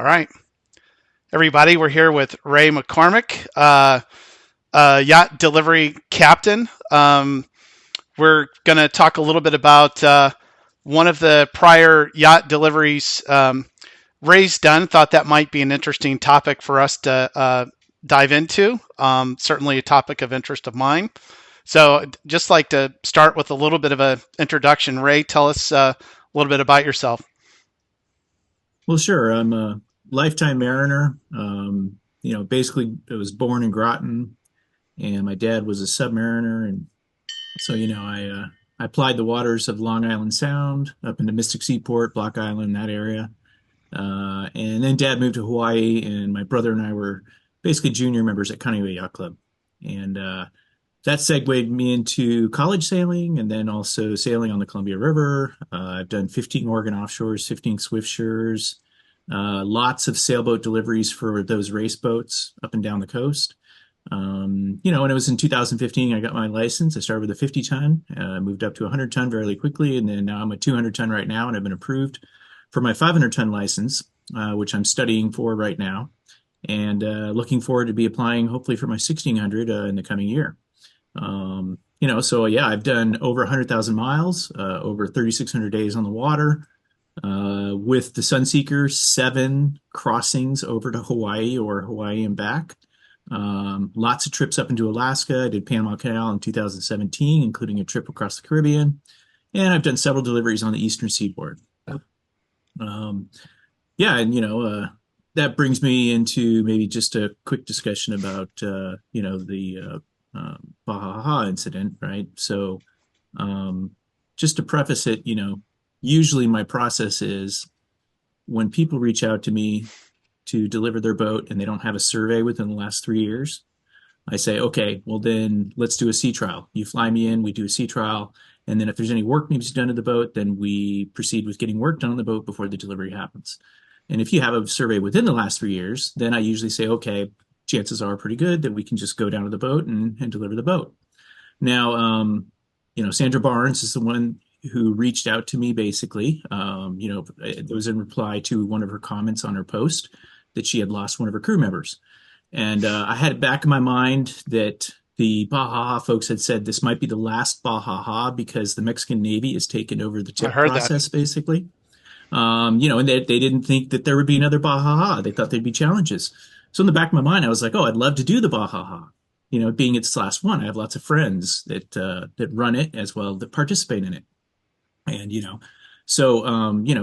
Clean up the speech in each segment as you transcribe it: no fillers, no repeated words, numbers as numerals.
All right, everybody, we're here with Ray McCormick, yacht delivery captain. We're going to talk a little bit about one of the prior yacht deliveries Ray's done. Thought that might be an interesting topic for us to dive into. Certainly a topic of interest of mine. So just like to start with a little bit of an introduction. Ray, tell us a little bit about yourself. Well, sure. I'm a lifetime mariner. Basically, I was born in Groton, and my dad was a submariner, and so I applied the waters of Long Island Sound up into Mystic Seaport, Block Island, that area, and then Dad moved to Hawaii, and my brother and I were basically junior members at Kaneohe Yacht Club, and that segued me into college sailing, and then also sailing on the Columbia River. I've done 15 Oregon offshores, 15 Swiftsures. Lots of sailboat deliveries for those race boats up and down the coast. When it was in 2015, I got my license. I started with a 50 ton, moved up to 100 ton fairly quickly, and then now I'm a 200 ton right now, and I've been approved for my 500 ton license, which I'm studying for right now, and looking forward to be applying hopefully for my 1600 in the coming year. So yeah, I've done over 100,000 miles, over 3,600 days on the water. With the Sunseeker, 7 crossings over to Hawaii or Hawaii and back. Lots of trips up into Alaska. I did Panama Canal in 2017, including a trip across the Caribbean. And I've done several deliveries on the Eastern Seaboard. Um, yeah, and that brings me into maybe just a quick discussion about the Baja HaHa incident, right? So, just to preface it, usually my process is when people reach out to me to deliver their boat and they don't have a survey within the last 3 years, I say, okay, well then let's do a sea trial. You fly me in, we do a sea trial, and then if there's any work needs to be done to the boat, then we proceed with getting work done on the boat before the delivery happens. And if you have a survey within the last 3 years, then I usually say, okay, chances are pretty good that we can just go down to the boat and deliver the boat. Now, Sandra Barnes is the one who reached out to me basically. It was in reply to one of her comments on her post that she had lost one of her crew members. And I had it back in my mind that the Baja HaHa folks had said this might be the last Baja HaHa because the Mexican Navy has taken over the I tip heard that. process basically. And they didn't think that there would be another Baja HaHa. They thought there'd be challenges. So in the back of my mind, I was like, oh, I'd love to do the Baja HaHa. Being its last one, I have lots of friends that run it as well that participate in it. And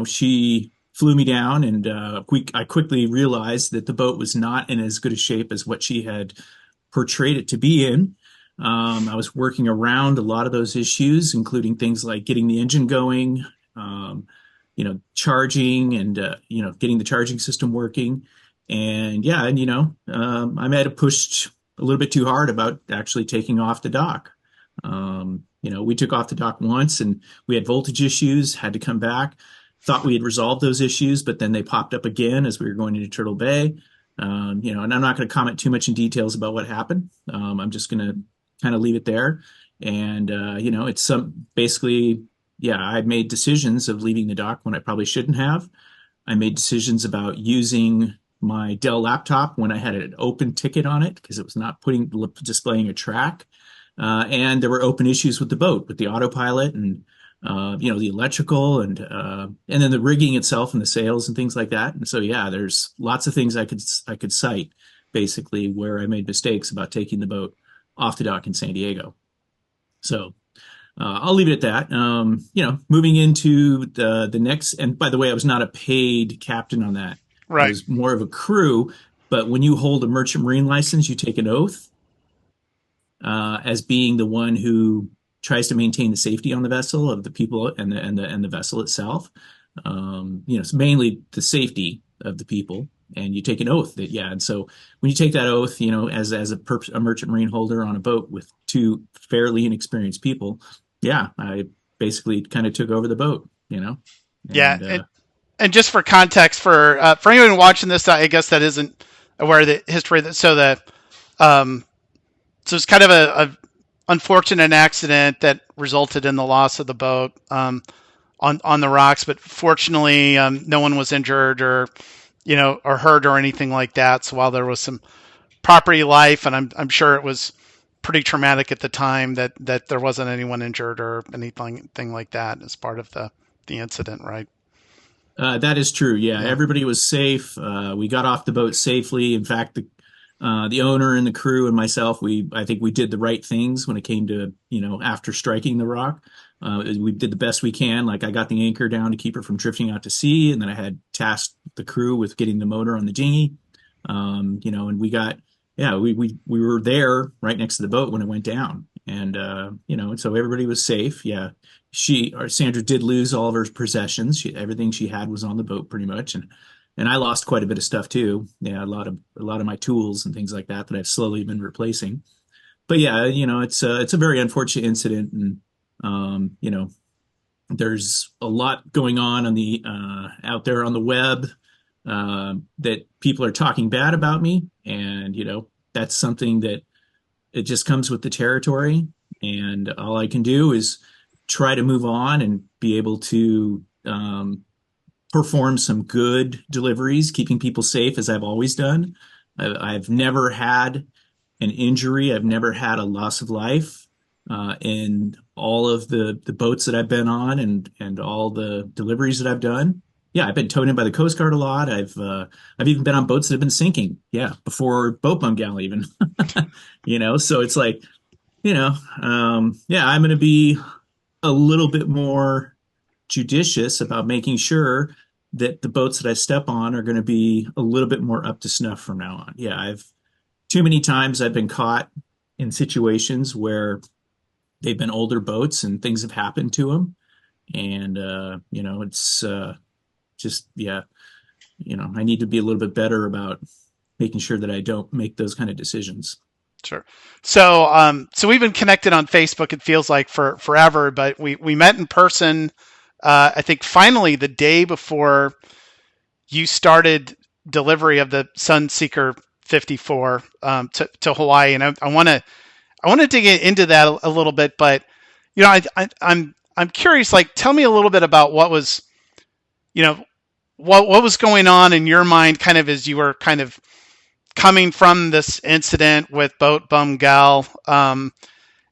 she flew me down, and I quickly realized that the boat was not in as good a shape as what she had portrayed it to be in. I was working around a lot of those issues, including things like getting the engine going, charging, and getting the charging system working. And yeah, I might have pushed a little bit too hard about actually taking off the dock. We took off the dock once and we had voltage issues, had to come back, thought we had resolved those issues, but then they popped up again as we were going into Turtle Bay. And I'm not going to comment too much in details about what happened. I'm just going to kind of leave it there. And, it's basically, yeah, I made decisions of leaving the dock when I probably shouldn't have. I made decisions about using my Dell laptop when I had an open ticket on it because it was not displaying a track. And there were open issues with the boat, with the autopilot and, the electrical and then the rigging itself and the sails and things like that. And so, yeah, there's lots of things I could cite basically where I made mistakes about taking the boat off the dock in San Diego. So, I'll leave it at that. Moving into the next, and by the way, I was not a paid captain on that. I Right. was more of a crew, but when you hold a merchant marine license, you take an oath as being the one who tries to maintain the safety on the vessel of the people and the vessel itself. It's mainly the safety of the people, and you take an oath that yeah. And so when you take that oath, as a merchant marine holder on a boat with 2 fairly inexperienced people, yeah, I basically kind of took over the boat. Yeah. And And just for context, for anyone watching this, I guess that isn't aware of the history. Um, so it's kind of a unfortunate accident that resulted in the loss of the boat on the rocks. But fortunately, no one was injured or or hurt or anything like that. So while there was some property life, and I'm sure it was pretty traumatic at the time, that there wasn't anyone injured or anything like that as part of the incident, right? That is true. Yeah, Yeah. everybody was safe. We got off the boat safely. In fact, the owner and the crew and myself, I think we did the right things when it came to, after striking the rock. We did the best we can. Like I got the anchor down to keep her from drifting out to sea, and then I had tasked the crew with getting the motor on the dinghy. And we were there right next to the boat when it went down, and so everybody was safe. Yeah, Sandra did lose all of her possessions. Everything she had was on the boat pretty much, and I lost quite a bit of stuff too. Yeah, a lot of my tools and things like that I've slowly been replacing. But yeah, it's a very unfortunate incident, and there's a lot going on the out there on the web that people are talking bad about me, and that's something that it just comes with the territory, and all I can do is try to move on and be able to perform some good deliveries, keeping people safe as I've always done. I've never had an injury. I've never had a loss of life in all of the boats that I've been on and all the deliveries that I've done. Yeah, I've been towed in by the Coast Guard a lot. I've even been on boats that have been sinking. Yeah, before BoatBumGal even. So it's like, yeah, I'm going to be a little bit more judicious about making sure that the boats that I step on are going to be a little bit more up to snuff from now on. Yeah, I've too many times I've been caught in situations where they've been older boats and things have happened to them, and it's just yeah, I need to be a little bit better about making sure that I don't make those kind of decisions. Sure. So we've been connected on Facebook. It feels like for forever, but we met in person. I think finally the day before you started delivery of the Sunseeker 54 to Hawaii, and I want to dig into that a little bit. But I'm curious. Like, tell me a little bit about what was what was going on in your mind, kind of as you were kind of coming from this incident with BoatBumGal,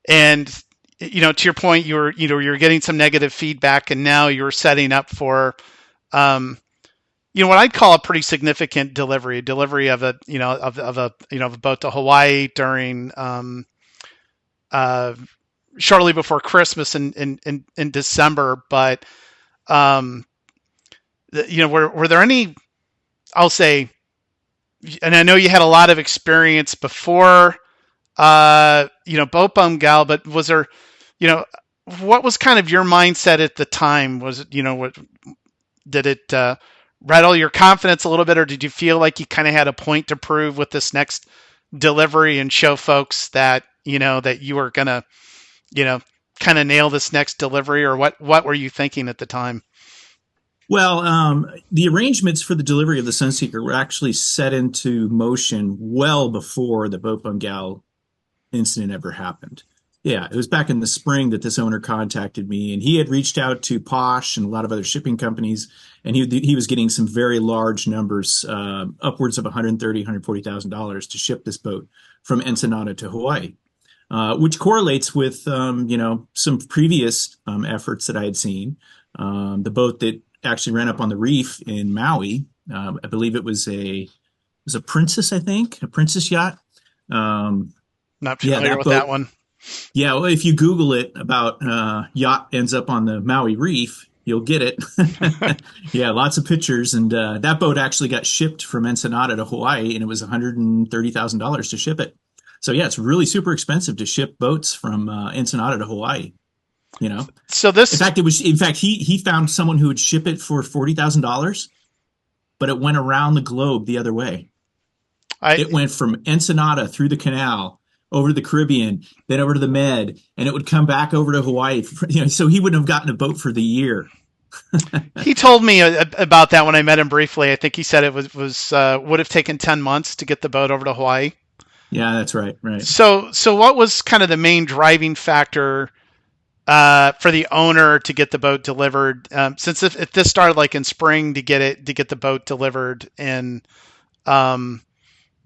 and to your point, you're getting some negative feedback, and now you're setting up for what I'd call a pretty significant delivery of a boat to Hawaii during shortly before Christmas in December. But were there any, I'll say, and I know you had a lot of experience before BoatBumGal, but was there, what was kind of your mindset at the time? Was it, did it rattle your confidence a little bit, or did you feel like you kind of had a point to prove with this next delivery and show folks that, that you were gonna, kind of nail this next delivery, or what were you thinking at the time? Well, the arrangements for the delivery of the Sunseeker were actually set into motion well before the BoatBumGal incident ever happened. Yeah, it was back in the spring that this owner contacted me, and he had reached out to Posh and a lot of other shipping companies, and he was getting some very large numbers, upwards of $130,000, $140,000 to ship this boat from Ensenada to Hawaii, which correlates with some previous efforts that I had seen. The boat that actually ran up on the reef in Maui, I believe it was a Princess, I think, a Princess yacht. Not Yeah, familiar that with boat. that one. Yeah, well, if you Google it about yacht ends up on the Maui Reef, you'll get it. Yeah, lots of pictures. And that boat actually got shipped from Ensenada to Hawaii, and it was $130,000 to ship it. So yeah, it's really super expensive to ship boats from Ensenada to Hawaii. So In this, fact, he found someone who would ship it for $40,000, but it went around the globe the other way. I It went from Ensenada through the canal over to the Caribbean, then over to the Med, and it would come back over to Hawaii. So he wouldn't have gotten a boat for the year. he told me about that when I met him briefly. I think he said it was would have taken 10 months to get the boat over to Hawaii. Yeah, that's right. Right. So what was kind of the main driving factor for the owner to get the boat delivered. Since if this started like in spring to get the boat delivered in um,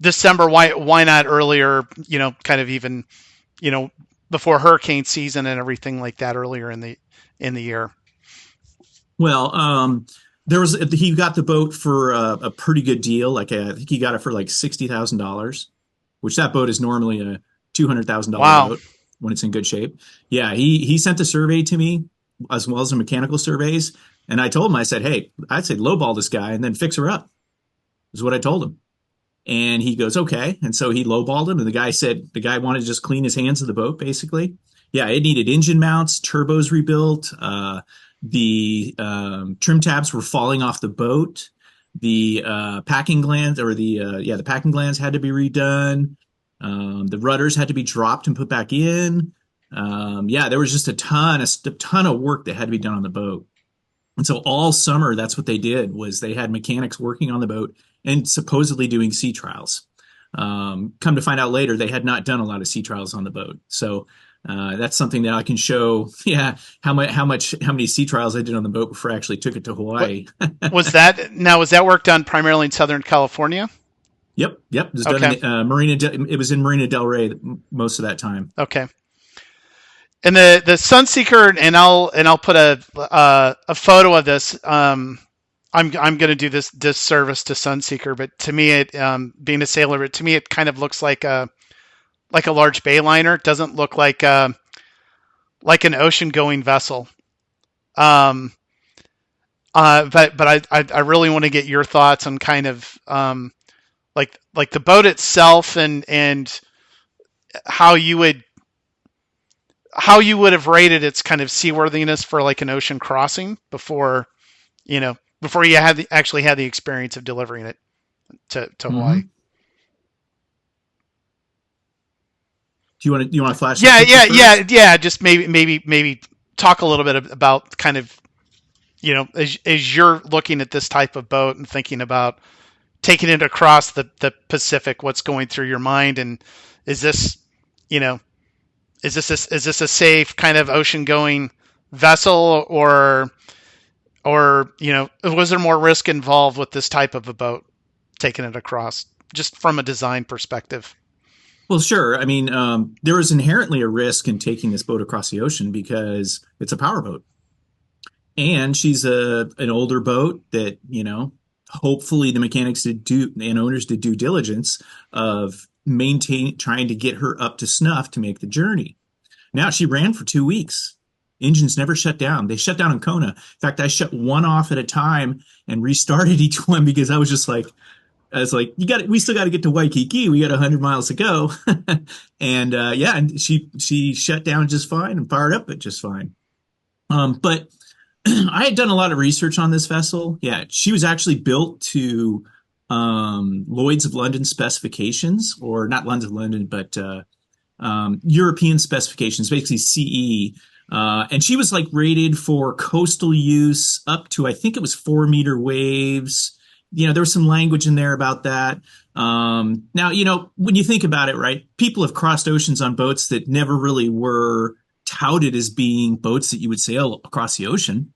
December, why not earlier? Kind of even you know before hurricane season and everything like that earlier in the year. Well, there was he got the boat for a pretty good deal. Like I think he got it for like $60,000, which that boat is normally a $200,000 Wow. boat when it's in good shape. Yeah, he sent the survey to me as well as the mechanical surveys, and I told him, I said, hey, I'd say lowball this guy and then fix her up. Is what I told him. And he goes, okay. And so he lowballed him. And the guy wanted to just clean his hands of the boat, basically. Yeah, it needed engine mounts, turbos rebuilt. The trim tabs were falling off the boat. The packing glands, or the packing glands had to be redone. The rudders had to be dropped and put back in. Yeah, there was just a ton of work that had to be done on the boat. And so all summer, that's what they did, was they had mechanics working on the boat and supposedly doing sea trials. Come to find out later, they had not done a lot of sea trials on the boat. So that's something that I can show. Yeah, how many sea trials I did on the boat before I actually took it to What Hawaii. was that work done primarily in Southern California? Yep, yep. It was done Okay. in It was in Marina Del Rey most of that time. Okay. And the Sunseeker, and I'll put a photo of this. I'm going to do this disservice to Sunseeker, but to me, it being a sailor, but to me, it kind of looks like a large bayliner. It doesn't look like an ocean going vessel. Um, but I really want to get your thoughts on kind of like the boat itself and how you would how you would have rated its kind of seaworthiness for like an ocean crossing before you actually had the experience of delivering it to Hawaii. Mm-hmm. Do you want to flash that Yeah, picture yeah, yeah, first? yeah. Just maybe talk a little bit about kind of as you're looking at this type of boat and thinking about taking it across the Pacific, what's going through your mind, and is this you know is this a safe kind of ocean going vessel, or was there more risk involved with this type of a boat taking it across, just from a design perspective? Well, sure. I mean, there is inherently a risk in taking this boat across the ocean because it's a powerboat, and she's a an older boat that hopefully the mechanics did do and owners did due diligence of trying to get her up to snuff to make the journey. Now she ran for 2 weeks. Engines never shut down. They shut down in Kona. In fact, I shut one off at a time and restarted each one because I was like, we still got to get to Waikiki. We got 100 miles to go. And yeah, and she shut down just fine and fired up it just fine. But I had done a lot of research on this vessel. Yeah, she was actually built to Lloyd's of London specifications, or not Lloyd's of London, but European specifications, basically CE. And she was like rated for coastal use up to, I think it was 4 meter waves. There was some language in there about that. Now, when you think about it, right, people have crossed oceans on boats that never really were touted as being boats that you would sail across the ocean.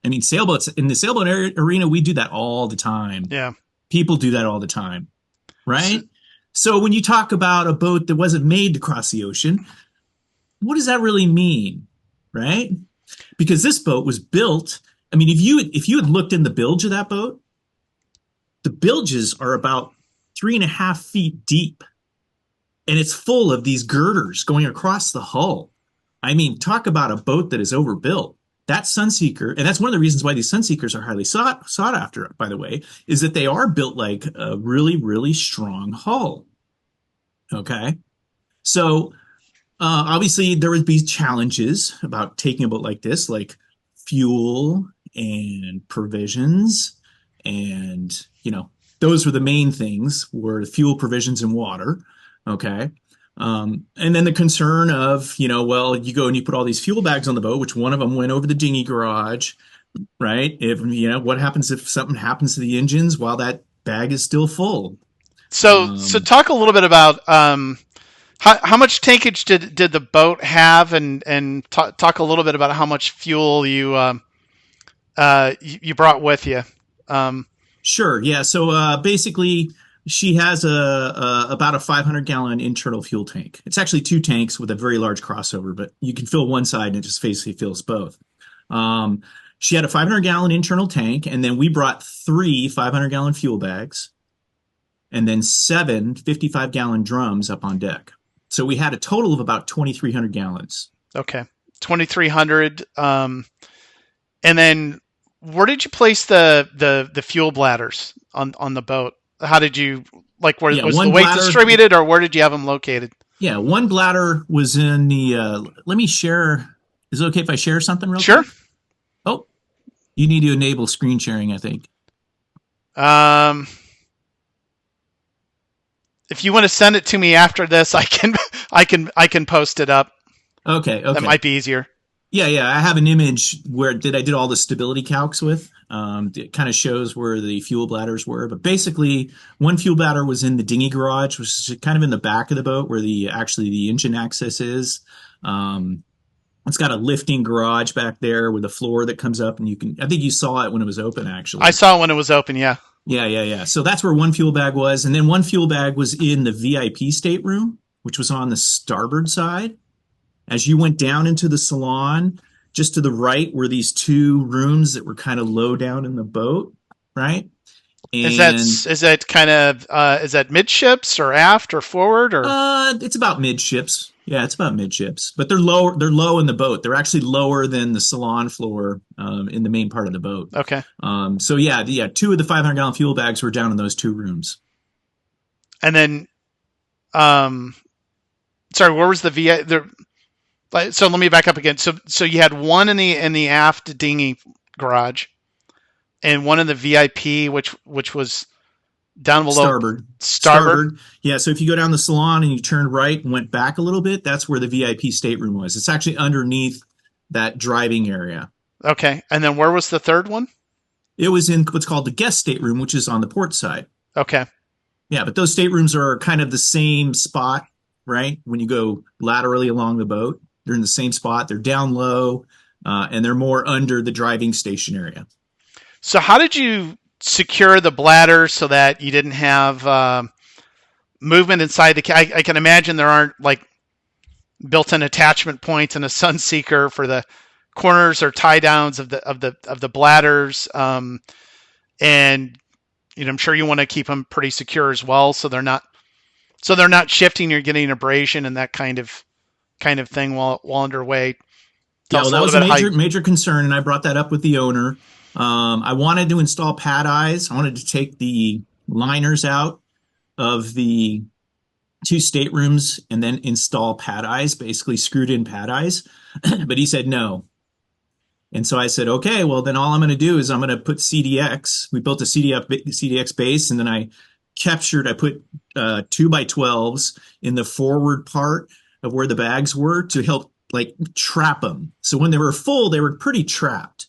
I mean, sailboats in the sailboat arena, we do that all the time. Yeah. People do that all the time, So, right? So when you talk about a boat that wasn't made to cross the ocean, what does that really mean, right? Because this boat was built. I mean, if you had looked in the bilge of that boat, the bilges are about 3.5 feet deep, and it's full of these girders going across the hull. I mean, talk about a boat that is overbuilt. That Sunseeker, and that's one of the reasons why these Sunseekers are highly sought after, by the way, is that they are built like a really, really strong hull. Okay. So obviously there would be challenges about taking a boat like this, like fuel and provisions. And, those were the main things, were fuel, provisions, and water. Okay. And then the concern of, well, you go and you put all these fuel bags on the boat, which one of them went over the dinghy garage, right? If, what happens if something happens to the engines while that bag is still full? so Um, talk a little bit about How much tankage did the boat have, and talk a little bit about how much fuel you brought with you. Um, Sure. Yeah. So basically, she has about a 500-gallon internal fuel tank. It's actually two tanks with a very large crossover, but you can fill one side and it just basically fills both. Um, she had a 500-gallon internal tank, and then we brought three 500-gallon fuel bags, and then seven 55-gallon drums up on deck. So we had a total of about 2,300 gallons. okay, 2,300. And then where did you place the fuel bladders on the boat? How did you like? Where Yeah, was the one weight bladder. distributed, or where did you have them located? Yeah, one bladder was in the. Let me share. Is it okay if I share something real Sure. quick? Oh, you need to enable screen sharing, I think. Um, if you want to send it to me after this, I can post it up. Okay, That okay. might be easier. Yeah. I have an image where I did all the stability calcs with. It kind of shows where the fuel bladders were, but basically, one fuel bladder was in the dinghy garage, which is kind of in the back of the boat where the engine access is. Um, it's got a lifting garage back there with a floor that comes up, and you can. I think you saw it when it was open, I actually. saw it when it was open. Yeah. Yeah. So that's where one fuel bag was, and then one fuel bag was in the VIP stateroom, which was on the starboard side. As you went down into the salon, just to the right were these two rooms that were kind of low down in the boat, right? And Is that kind of is that midships or aft or forward or it's about midships. Yeah, it's about midships, but they're low. They're low in the boat. They're actually lower than the salon floor in the main part of the boat. okay? So yeah, two of the 500-gallon fuel bags were down in those two rooms. And then, um, sorry, where was the VI? So let me back up again. So you had one in the aft dinghy garage, and one in the VIP, which was down below Starboard. starboard. Starboard. Yeah, so if you go down the salon and you turned right and went back a little bit, that's where the VIP stateroom was. It's actually underneath that driving area. Okay, and then where was the third one? It was in what's called the guest stateroom, which is on the port side. Okay, Yeah, but those staterooms are kind of the same spot, right? When you go laterally along the boat, they're in the same spot. They're down low, and they're more under the driving station area. so how did you secure the bladder so that you didn't have movement inside the? I can imagine there aren't like built-in attachment points in a Sunseeker for the corners or tie downs of the bladders, and I'm sure you want to keep them pretty secure as well, so they're not shifting. You're getting abrasion and that kind of thing while underway. Tell Yeah, well, us a that little was a bit how you, major concern, and I brought that up with the owner. I wanted to install pad eyes. I wanted to take the liners out of the two staterooms and then install pad eyes, basically screwed in pad eyes. But he said no. And so I said, okay, well, then all I'm going to do is I'm going to put CDX. We built a CDX base, and then I put 2x12s in the forward part of where the bags were to help like trap them. So when they were full, they were pretty trapped.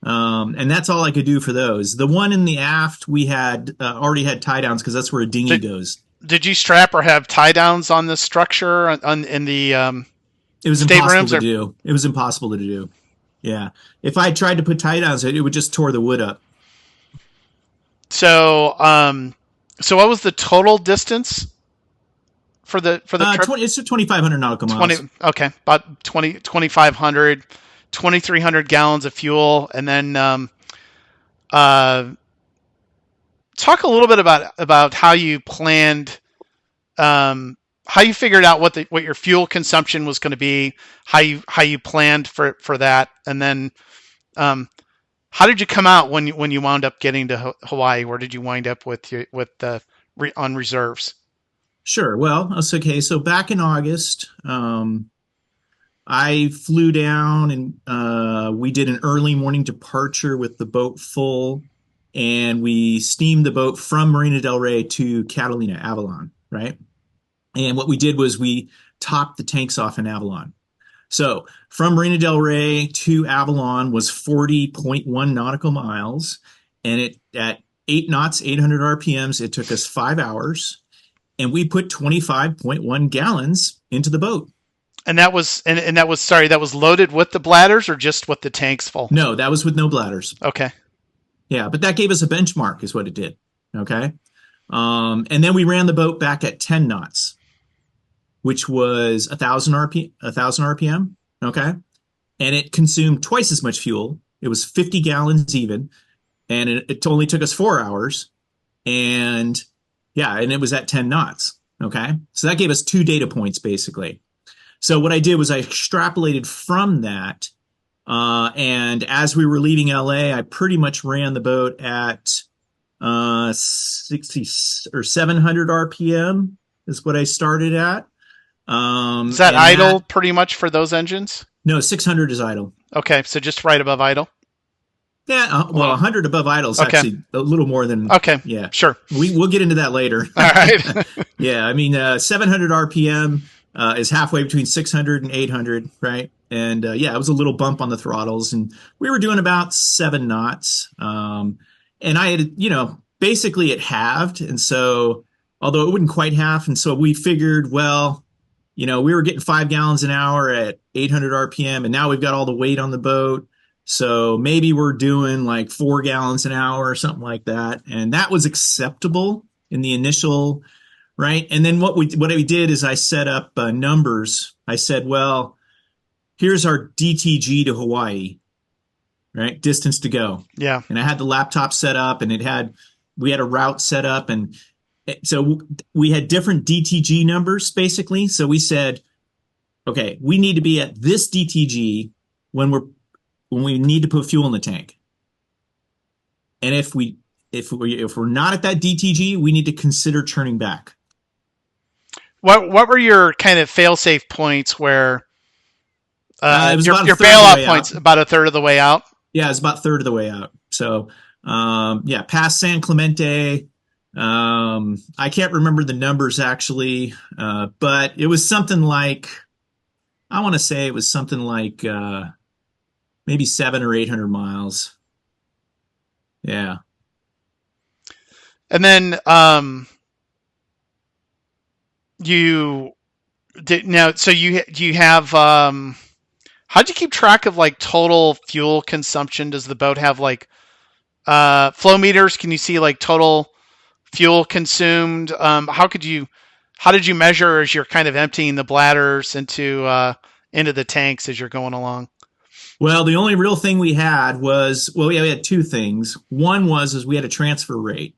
And that's all I could do for those. The one in the aft, we had already had tie downs because that's where a dinghy goes. did you strap or have tie downs on the structure in the It was impossible staterooms? to Or do. It was impossible to do. Yeah. If I tried to put tie downs, it would just tore the wood up. so what was the total distance for the trip? 20, it's 2,500 nautical 20. miles. Okay, about 2,500, 2,300 gallons of fuel, and then uh, talk a little bit about how you planned, how you figured out what your fuel consumption was going to be, how you planned for that, and then how did you come out when you wound up getting to Hawaii? Where did you wind up on reserves? Sure. Well, that's okay. So back in August, I flew down and we did an early morning departure with the boat full, and we steamed the boat from Marina del Rey to Catalina, Avalon, right? And what we did was we topped the tanks off in Avalon. So from Marina del Rey to Avalon was 40.1 nautical miles, and it at 8 knots, 800 RPMs, it took us 5 hours. and we put 25.1 gallons into the boat. And that was sorry, that was loaded with the bladders or just with the tanks full? No, that was with no bladders. Okay. Yeah, but that gave us a benchmark, is what it did. Okay. And then we ran the boat back at 10 knots, which was 1,000 RPM. Okay. And it consumed twice as much fuel. It was 50 gallons even. And it only took us 4 hours. And yeah, and it was at 10 knots. Okay. So that gave us 2 data points basically. So what I did was I extrapolated from that. And as we were leaving LA, I pretty much ran the boat at 60 or 700 RPM is what I started at. Is that idle pretty much for those engines? No, 600 is idle. Okay, so just right above idle. Yeah, well, 100 above idle is actually a little more than. Okay, yeah, sure. We'll get into that later. All right. Yeah, I mean, 700 RPM is halfway between 600 and 800, right? And yeah, it was a little bump on the throttles, and we were doing about 7 knots. And I had, basically it halved, and so although it wouldn't quite half, and so we figured, well, we were getting 5 gallons an hour at 800 RPM, and now we've got all the weight on the boat. So maybe we're doing like 4 gallons an hour or something like that. And that was acceptable in the initial, right? And then what we did is I set up numbers. I said, well, here's our DTG to Hawaii, right? Distance to go. Yeah. And I had the laptop set up, and we had a route set up. And so we had different DTG numbers basically. So we said, okay, we need to be at this DTG when we need to put fuel in the tank. And if we're not at that DTG, we need to consider churning back. What were your kind of fail-safe points where your bailout points about a third of the way out? Yeah, it's about a third of the way out. So yeah, past San Clemente. I can't remember the numbers actually, but it was something like, I want to say it was something like maybe 700 or 800 miles. Yeah. And then you did now. So you have how'd you keep track of like total fuel consumption? Does the boat have like flow meters? Can you see like total fuel consumed? How did you measure as you're kind of emptying the bladders into the tanks as you're going along? Well, the only real thing we had was, we had 2 things. One was we had a transfer rate.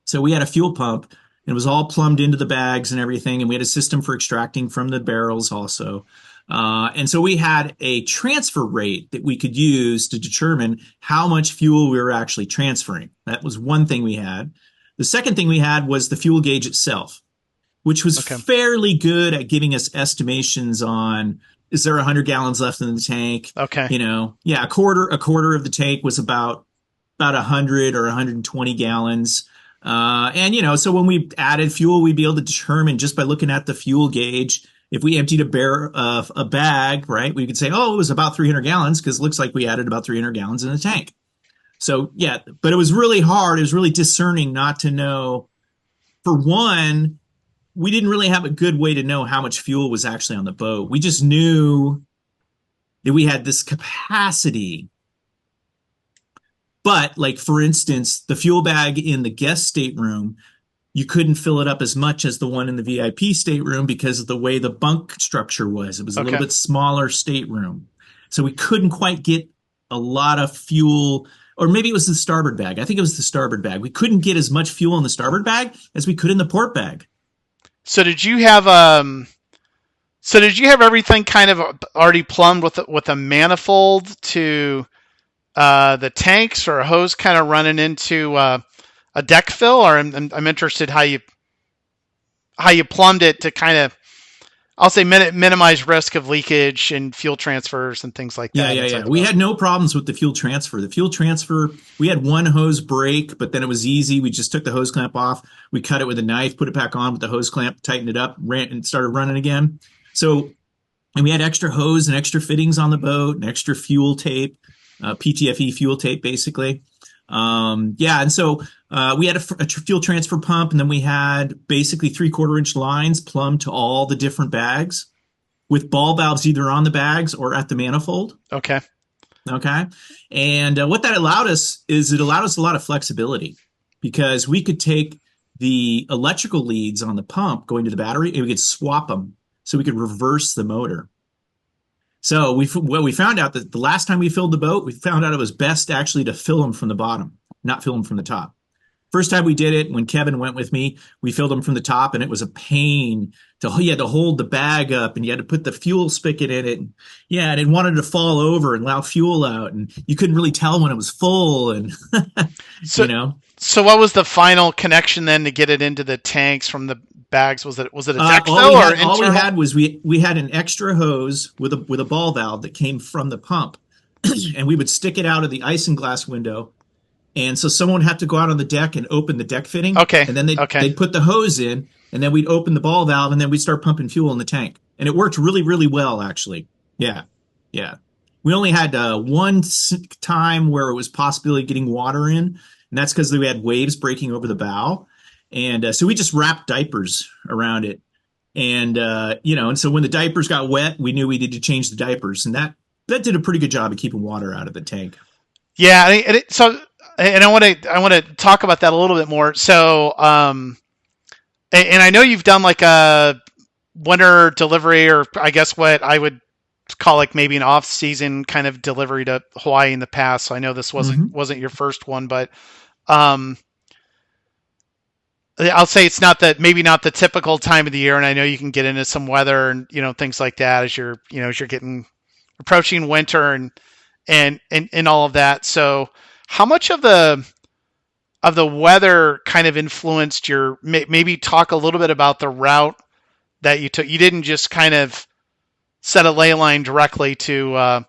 So we had a fuel pump, and it was all plumbed into the bags and everything, and we had a system for extracting from the barrels also. And so we had a transfer rate that we could use to determine how much fuel we were actually transferring. That was one thing we had. The second thing we had was the fuel gauge itself, which was fairly good at giving us estimations on, is there 100 gallons left in the tank? Okay. Yeah, a quarter of the tank was about 100 or 120 gallons. And, so when we added fuel, we'd be able to determine just by looking at the fuel gauge, if we emptied a bag, right, we could say, oh, it was about 300 gallons because it looks like we added about 300 gallons in the tank. So, yeah, but it was really hard. It was really discerning not to know. For one, we didn't really have a good way to know how much fuel was actually on the boat. We just knew that we had this capacity. But, like, for instance, the fuel bag in the guest stateroom, you couldn't fill it up as much as the one in the VIP stateroom because of the way the bunk structure was. It was a little bit smaller stateroom. So we couldn't quite get a lot of fuel, or maybe it was the starboard bag. I think it was the starboard bag. We couldn't get as much fuel in the starboard bag as we could in the port bag. So did you have everything kind of already plumbed with a manifold to the tanks, or a hose kind of running into a deck fill? Or I'm interested how you plumbed it to kind of, I'll say, minimize risk of leakage and fuel transfers and things like that. Yeah. We had no problems with the fuel transfer. The fuel transfer, we had one hose break, but then it was easy. We just took the hose clamp off. We cut it with a knife, put it back on with the hose clamp, tightened it up, ran and started running again. So, and we had extra hose and extra fittings on the boat and extra fuel tape, PTFE fuel tape, basically. Yeah, and so we had a fuel transfer pump, and then we had basically 3/4 inch lines plumbed to all the different bags with ball valves either on the bags or at the manifold. Okay. Okay. And what that allowed us is it allowed us a lot of flexibility because we could take the electrical leads on the pump going to the battery and we could swap them so we could reverse the motor. So we found out that the last time we filled the boat, we found out it was best actually to fill them from the bottom, not fill them from the top. First time we did it, when Kevin went with me, we filled them from the top, and it was a pain you had to hold the bag up, and you had to put the fuel spigot in it. Yeah, and it wanted to fall over and allow fuel out, and you couldn't really tell when it was full, and So you know. so what was the final connection then to get it into the tanks from the bags? Was it a All Dexo we or had, all we internal? had was we had an extra hose with a ball valve that came from the pump, and we would stick it out of the isinglass window. And so someone would have to go out on the deck and open the deck fitting, Okay. and then Okay. they'd put the hose in, and then we'd open the ball valve, and then we'd start pumping fuel in the tank. And it worked really, really well, actually. Yeah, yeah. We only had one time where it was possibility of getting water in, and that's because we had waves breaking over the bow. And so we just wrapped diapers around it. And, and so when the diapers got wet, we knew we needed to change the diapers. And that did a pretty good job of keeping water out of the tank. Yeah, and I want to talk about that a little bit more. So, and I know you've done like a winter delivery, or I guess what I would call like maybe an off-season kind of delivery to Hawaii in the past. So I know this wasn't Mm-hmm. wasn't your first one, but um, I'll say it's not that maybe not the typical time of the year, and I know you can get into some weather and things like that as you're getting approaching winter and all of that. So how much of the weather kind of influenced maybe talk a little bit about the route that you took? You didn't just kind of set a ley line directly to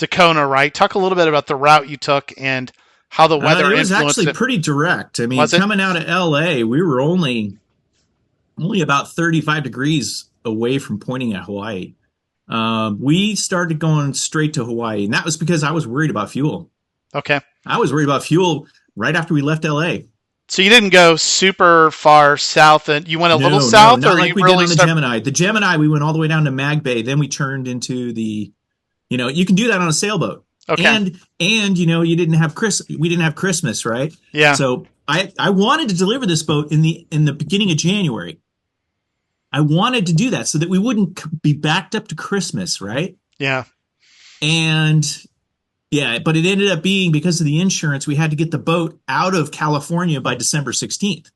Kona, right? Talk a little bit about the route you took and how the weather It was influenced actually it. pretty direct. I mean, Was it? coming out of LA, we were only about 35 degrees away from pointing at Hawaii. We started going straight to Hawaii, and that was because I was worried about fuel. Okay. I was worried about fuel right after we left LA. So you didn't go super far south, and you went a little No, south, not or like you we did really on the start? Gemini. The Gemini, we went all the way down to Mag Bay. Then we turned into you can do that on a sailboat. Okay. And you didn't have we didn't have Christmas, right? Yeah. So I wanted to deliver this boat in the beginning of January. I wanted to do that so that we wouldn't be backed up to Christmas, right? Yeah. And yeah, but it ended up being because of the insurance, we had to get the boat out of California by December 16th.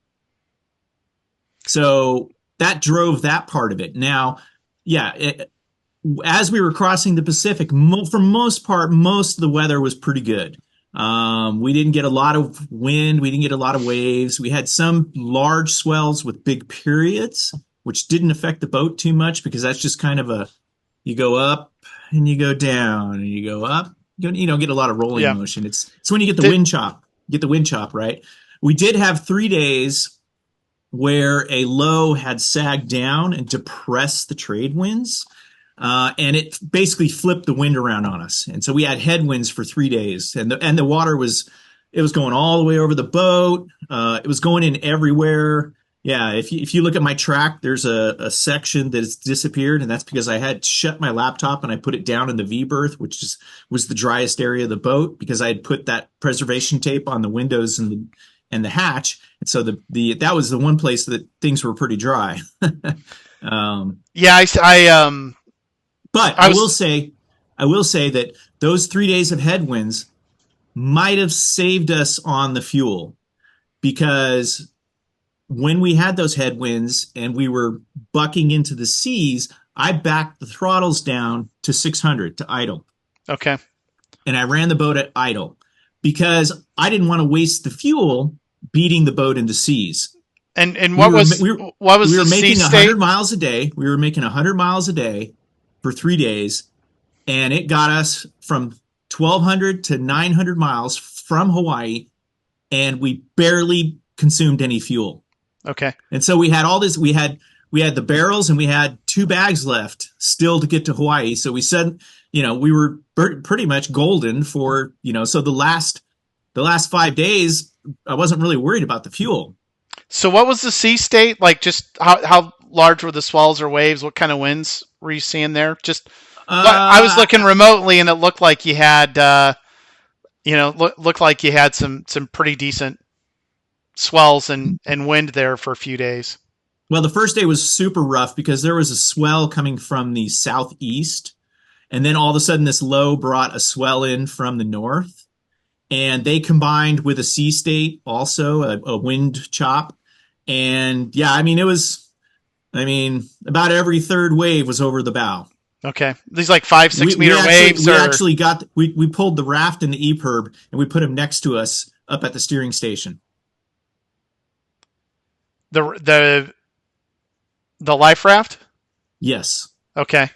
So that drove that part of it. Now, yeah, as we were crossing the Pacific, for most part, most of the weather was pretty good. We didn't get a lot of wind. We didn't get a lot of waves. We had some large swells with big periods, which didn't affect the boat too much because that's just kind of you go up and you go down and you go up. You don't get a lot of rolling Yeah. motion. It's when you get the wind chop. You get the wind chop, right? We did have 3 days where a low had sagged down and depressed the trade winds. And it basically flipped the wind around on us. And so we had headwinds for 3 days. And the water was going all the way over the boat. It was going in everywhere. Yeah, if you look at my track, there's a section that has disappeared, and that's because I had shut my laptop and I put it down in the V berth, which was the driest area of the boat because I had put that preservation tape on the windows and the hatch, and so that was the one place that things were pretty dry. Yeah. But I I was. will say that those 3 days of headwinds might have saved us on the fuel because when we had those headwinds and we were bucking into the seas, I backed the throttles down to 600 to idle. Okay. And I ran the boat at idle because I didn't want to waste the fuel beating the boat into seas. And what was we the were making sea 100 state? miles a day. We were making 100 miles a day for 3 days, and it got us from 1,200 to 900 miles from Hawaii, and we barely consumed any fuel. Okay. And so we had all this. We had the barrels, and we had 2 bags left still to get to Hawaii. So we said, we were pretty much golden for. So the last the last 5 days, I wasn't really worried about the fuel. So what was the sea state like? Just how large were the swells or waves? What kind of winds were you seeing there? Just what I was Uh, looking remotely, and it looked like you had, looked like you had some pretty decent swells and wind there for a few days. well, the first day was super rough because there was a swell coming from the southeast, and then all of a sudden, this low brought a swell in from the north, and they combined with a sea state, also a wind chop. And yeah, I mean, about every third wave was over the bow. Okay, these like five, We, six we meter actually waves, we or actually got we pulled the raft and the EPIRB and we put them next to us up at the steering station. the the the life raft. Yes. Okay,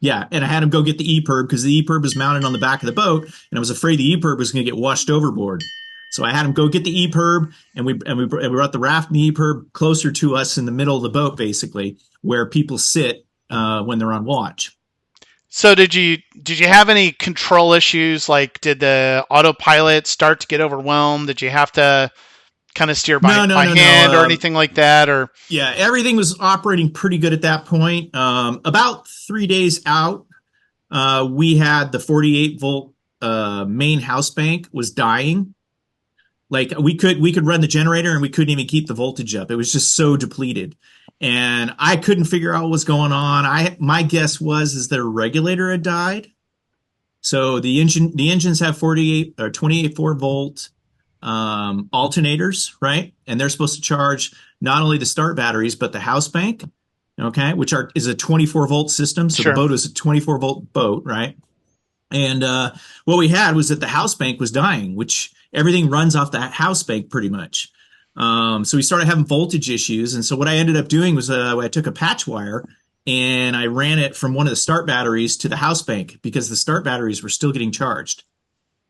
Yeah, and I had him go get the EPIRB because the EPIRB was mounted on the back of the boat, and I was afraid the EPIRB was going to get washed overboard. So I had him go get the EPIRB, and we brought the raft and the EPIRB closer to us in the middle of the boat, basically where people sit when they're on watch. so did you have any control issues? Like, did the autopilot start to get overwhelmed? Did you have to kind of steer No, no, by no, no. hand or anything like that? Or Yeah, everything was operating pretty good at that point. About 3 days out, we had the 48-volt main house bank was dying. Like we could run the generator and we couldn't even keep the voltage up. It was just so depleted, and I couldn't figure out what was going on. My guess was is that a regulator had died. So the engines have 48 or 28 4 volt alternators, right? And they're supposed to charge not only the start batteries but the house bank, okay, which is a 24-volt system. So the sure, boat is a 24-volt boat, right? And what we had was that the house bank was dying, which everything runs off that house bank pretty much. So we started having voltage issues. And so what I ended up doing was I took a patch wire and I ran it from one of the start batteries to the house bank because the start batteries were still getting charged.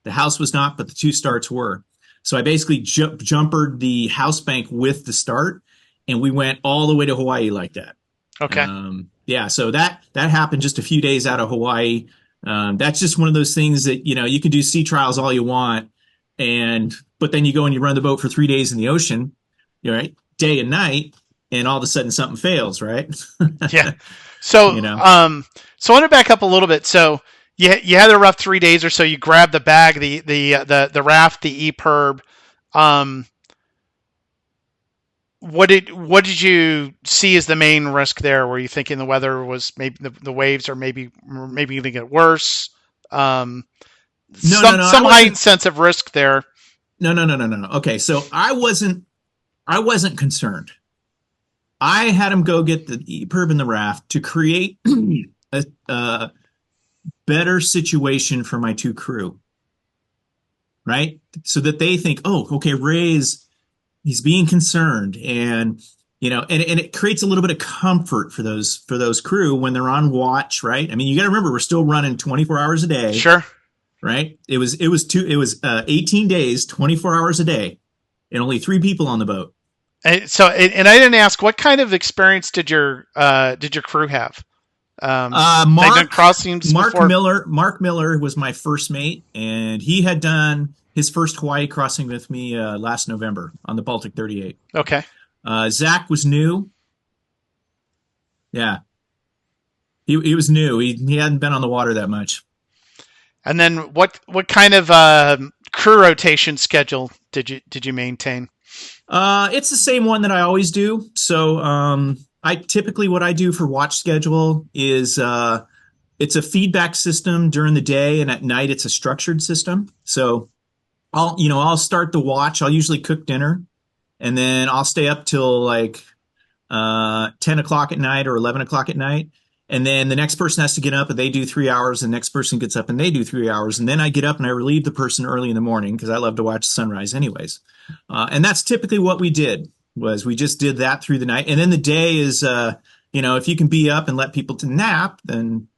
The house was not, but the two starts were. So I basically jumpered the house bank with the start, and we went all the way to Hawaii like that. okay. Yeah, so that happened just a few days out of Hawaii. That's just one of those things that you can do sea trials all you want, but then you go and you run the boat for 3 days in the ocean, right, day and night, and all of a sudden something fails, right? Yeah. So, you know. so I want to back up a little bit. So you had a rough 3 days or so. You grabbed the bag, the raft, the EPIRB. Um, what did you see as the main risk there? Were you thinking the weather was maybe the waves are maybe going to get worse? Um, No, no, no. I some heightened wasn't. sense of risk there. No, no, no, no, no, no. Okay, so I wasn't concerned. I had him go get the EPIRB and the raft to create a better situation for my two crew, right? So that they think, oh, okay, he's being concerned, and and it creates a little bit of comfort for those crew when they're on watch, right? I mean, you got to remember we're still running 24 hours a day, Sure. right? It was 18 days, 24 hours a day, and only three people on the boat. And I didn't ask what kind of experience did your crew have? They've done Mark crossings Mark before. Miller Mark Miller was my first mate, and he had done his first Hawaii crossing with me last November on the Baltic 38. Okay. Zach was new. Yeah, he was new. He hadn't been on the water that much. And then what kind of crew rotation schedule did you maintain? It's the same one that I always do. So I typically what I do for watch schedule is it's a feedback system during the day, and at night it's a structured system. So I'll start the watch. I'll usually cook dinner, and then I'll stay up till like 10 o'clock at night or 11 o'clock at night. And then the next person has to get up and they do 3 hours. The next person gets up and they do 3 hours. And then I get up and I relieve the person early in the morning because I love to watch the sunrise anyways. And that's typically what we did was we just did that through the night. And then the day is, if you can be up and let people to nap, then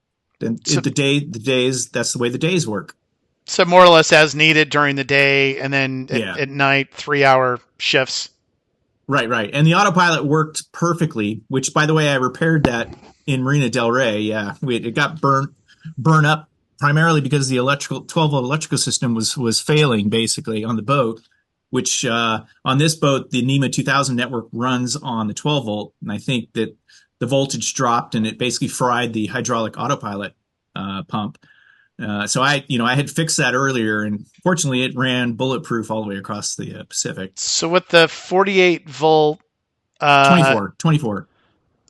So, that's the way the days work. so more or less as needed during the day, and then Yeah. at night 3 hour shifts. Right, right. And the autopilot worked perfectly, which by the way, I repaired that in Marina Del Rey. Yeah. It got burnt up primarily because the electrical 12-volt electrical system was failing basically on the boat, which on this boat the NEMA 2000 network runs on the 12 volt, and I think that the voltage dropped and it basically fried the hydraulic autopilot pump. So I had fixed that earlier, and fortunately, it ran bulletproof all the way across the Pacific. So with the 48 volt, uh, 24.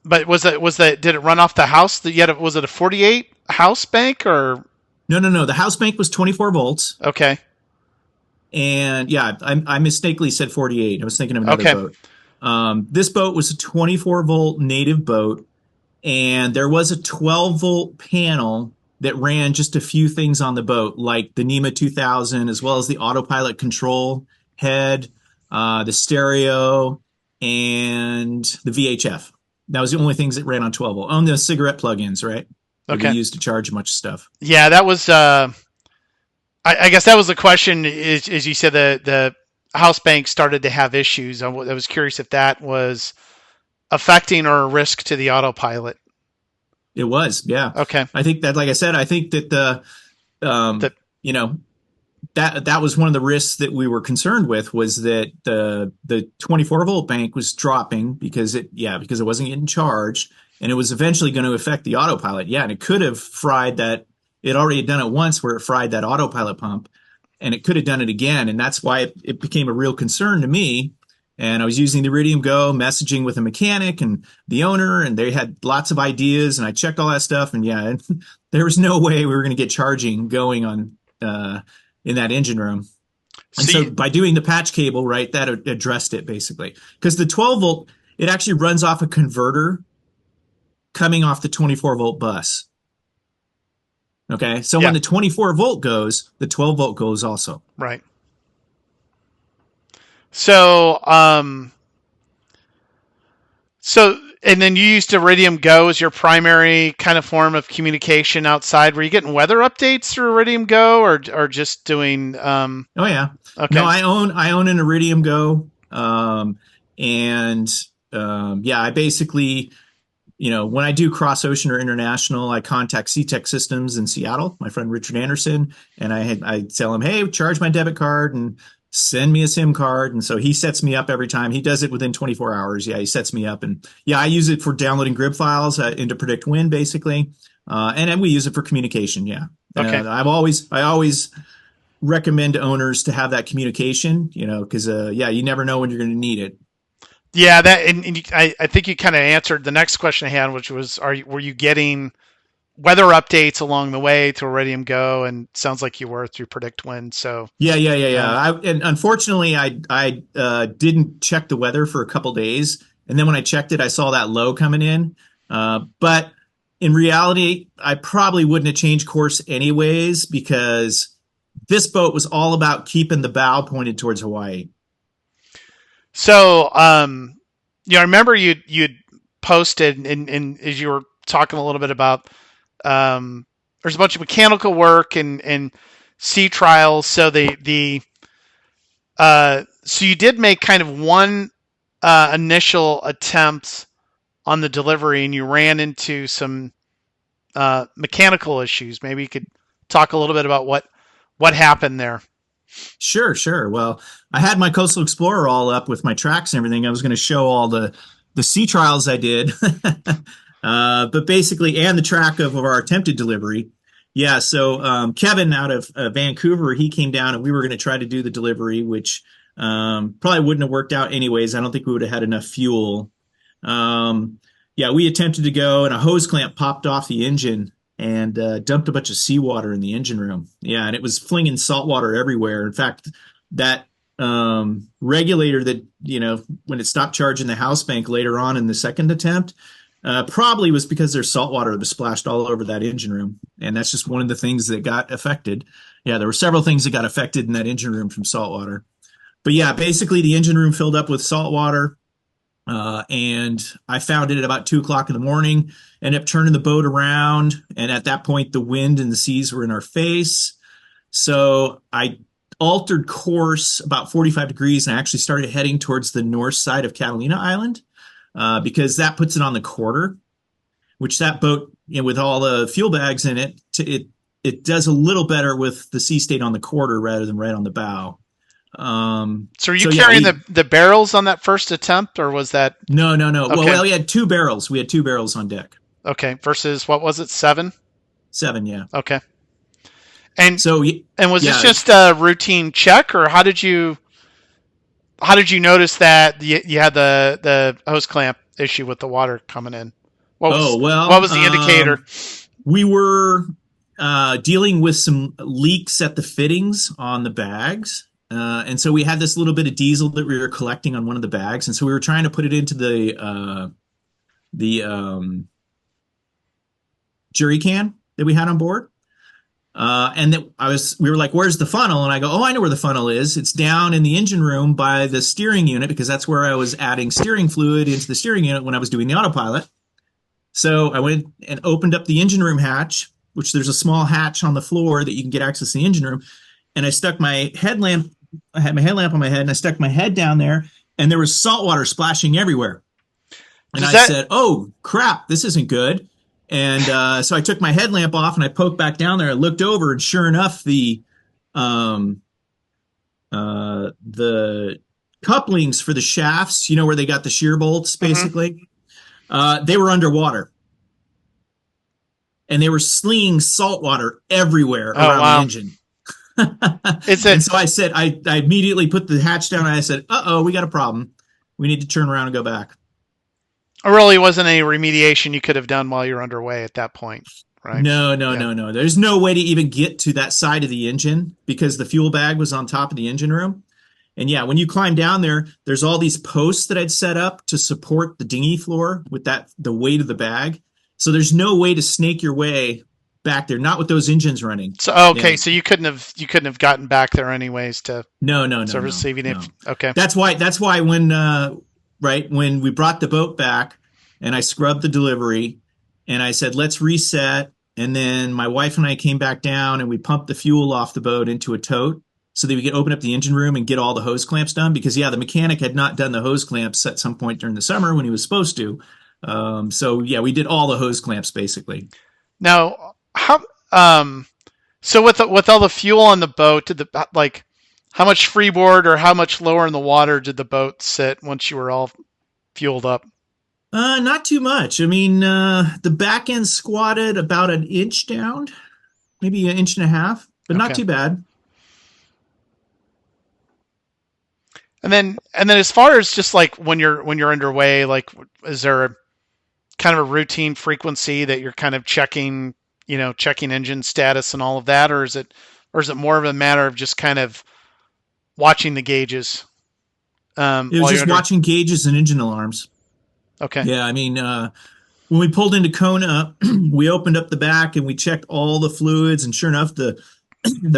but did it run off the house? Was it a 48 house bank or? No, no, no. The house bank was 24 volts, Okay. and yeah, I mistakenly said 48. I was thinking of another Okay. boat. This boat was a 24 volt native boat, and there was a 12 volt panel that ran just a few things on the boat, like the NEMA 2000, as well as the autopilot control head, the stereo, and the VHF. That was the only things that ran on 12 volt. On the cigarette plugins, right? That we Okay. used to charge a bunch of stuff. Yeah, that was. I guess that was the question. Is you said the house bank started to have issues. I was curious if that was affecting or a risk to the autopilot. It was, yeah. Okay. I think that, like I said, I think that The, you know, that was one of the risks that we were concerned with, was that the 24 volt bank was dropping because it wasn't getting charged, and it was eventually going to affect the autopilot. Yeah, and it could have fried that. It already had done it once where it fried that autopilot pump, and it could have done it again, and that's why it became a real concern to me. And I was using the Iridium Go, messaging with a mechanic and the owner, and they had lots of ideas, and I checked all that stuff, and yeah, there was no way we were going to get charging going on in that engine room. And so by doing the patch cable, right, that addressed it basically. Because the 12 volt, it actually runs off a converter coming off the 24 volt bus. Okay, so Yeah. when the 24 volt goes, the 12 volt goes also. right. So, and then you used Iridium Go as your primary kind of form of communication outside. Were you getting weather updates through Iridium Go, or just doing? Oh yeah, Okay. no, I own an Iridium Go, and yeah, I basically, when I do cross ocean or international, I contact SeaTech Systems in Seattle, my friend Richard Anderson, and I tell him, hey, charge my debit card and send me a SIM card. And so he sets me up every time. He does it within 24 hours. Yeah, he sets me up. And yeah, I use it for downloading grid files into Predict Wind, basically. And then we use it for communication. Yeah. Okay. I always recommend owners to have that communication, because, yeah, you never know when you're going to need it. Yeah, I think you kind of answered the next question I had, which was, were you getting weather updates along the way through Iridium Go? And sounds like you were through Predict Wind. So yeah. And unfortunately, I didn't check the weather for a couple days, and then when I checked it, I saw that low coming in. But in reality, I probably wouldn't have changed course anyways, because this boat was all about keeping the bow pointed towards Hawaii. So, I remember you'd posted, and as you were talking a little bit about, there's a bunch of mechanical work and sea trials. So so you did make kind of one initial attempt on the delivery, and you ran into some mechanical issues. Maybe you could talk a little bit about what happened there. Sure. Well, I had my Coastal Explorer all up with my tracks and everything. I was going to show all the sea trials I did, but basically, and the track of our attempted delivery. Yeah, so Kevin out of Vancouver, he came down and we were going to try to do the delivery, which probably wouldn't have worked out anyways. I don't think we would have had enough fuel. Yeah, we attempted to go, and a hose clamp popped off the engine and dumped a bunch of seawater in the engine room. Yeah, and it was flinging salt water everywhere. In fact, that regulator that, when it stopped charging the house bank later on in the second attempt, probably was because there's salt water that was splashed all over that engine room. And that's just one of the things that got affected. Yeah, there were several things that got affected in that engine room from salt water. But yeah, basically the engine room filled up with salt water. And I found it at about 2:00 in the morning, ended up turning the boat around. And at that point, the wind and the seas were in our face. So I altered course about 45 degrees and I actually started heading towards the north side of Catalina Island, because that puts it on the quarter, which that boat, with all the fuel bags in it, it does a little better with the sea state on the quarter rather than right on the bow. So are you So yeah, carrying the barrels on that first attempt, or was that no. okay? Well, we had two barrels. We had two barrels on deck. Okay, versus what was it, seven? Seven, yeah. Okay, and So was this yeah, just a routine check, or how did you notice that you had the hose clamp issue with the water coming in? oh What well, was the indicator? we were dealing with some leaks at the fittings on the bags. And so we had this little bit of diesel that we were collecting on one of the bags, and so we were trying to put it into the jerry can that we had on board. And that we were like, "Where's the funnel?" And I go, "Oh, I know where the funnel is. It's down in the engine room by the steering unit because that's where I was adding steering fluid into the steering unit when I was doing the autopilot." So I went and opened up the engine room hatch, which there's a small hatch on the floor that you can get access to the engine room. And I stuck my headlamp. I had my headlamp on my head, and I stuck my head down there, and there was salt water splashing everywhere. And I said, "Oh crap, this isn't good." And so I took my headlamp off and I poked back down there. I looked over, and sure enough, the couplings for the shafts, you know, where they got the shear bolts, basically, they were underwater, and they were slinging salt water everywhere around the engine. And so I said, I immediately put the hatch down, and I said, "Uh-oh, we got a problem. We need to turn around and go back." There really wasn't any remediation you could have done while you're underway at that point, right? No. There's no way to even get to that side of the engine because the fuel bag was on top of the engine room. And yeah, when you climb down there, there's all these posts that I'd set up to support the dinghy floor with the weight of the bag. So there's no way to snake your way back there, not with those engines running. So so you couldn't have gotten back there anyways to service receiving it. Okay. That's why when we brought the boat back and I scrubbed the delivery and I said, "Let's reset." And then my wife and I came back down and we pumped the fuel off the boat into a tote so that we could open up the engine room and get all the hose clamps done because the mechanic had not done the hose clamps at some point during the summer when he was supposed to. So we did all the hose clamps basically. Now, so with all the fuel on the boat, how much freeboard or how much lower in the water did the boat sit once you were all fueled up? Not too much. I mean, the back end squatted about an inch down, maybe an inch and a half, but not too bad. And then as far as just like when you're underway, like is there kind of a routine frequency that you're kind of checking engine status and all of that, or is it more of a matter of just kind of watching the gauges? It was just watching gauges and engine alarms. Okay. Yeah, I mean, when we pulled into Kona, we opened up the back and we checked all the fluids, and sure enough, the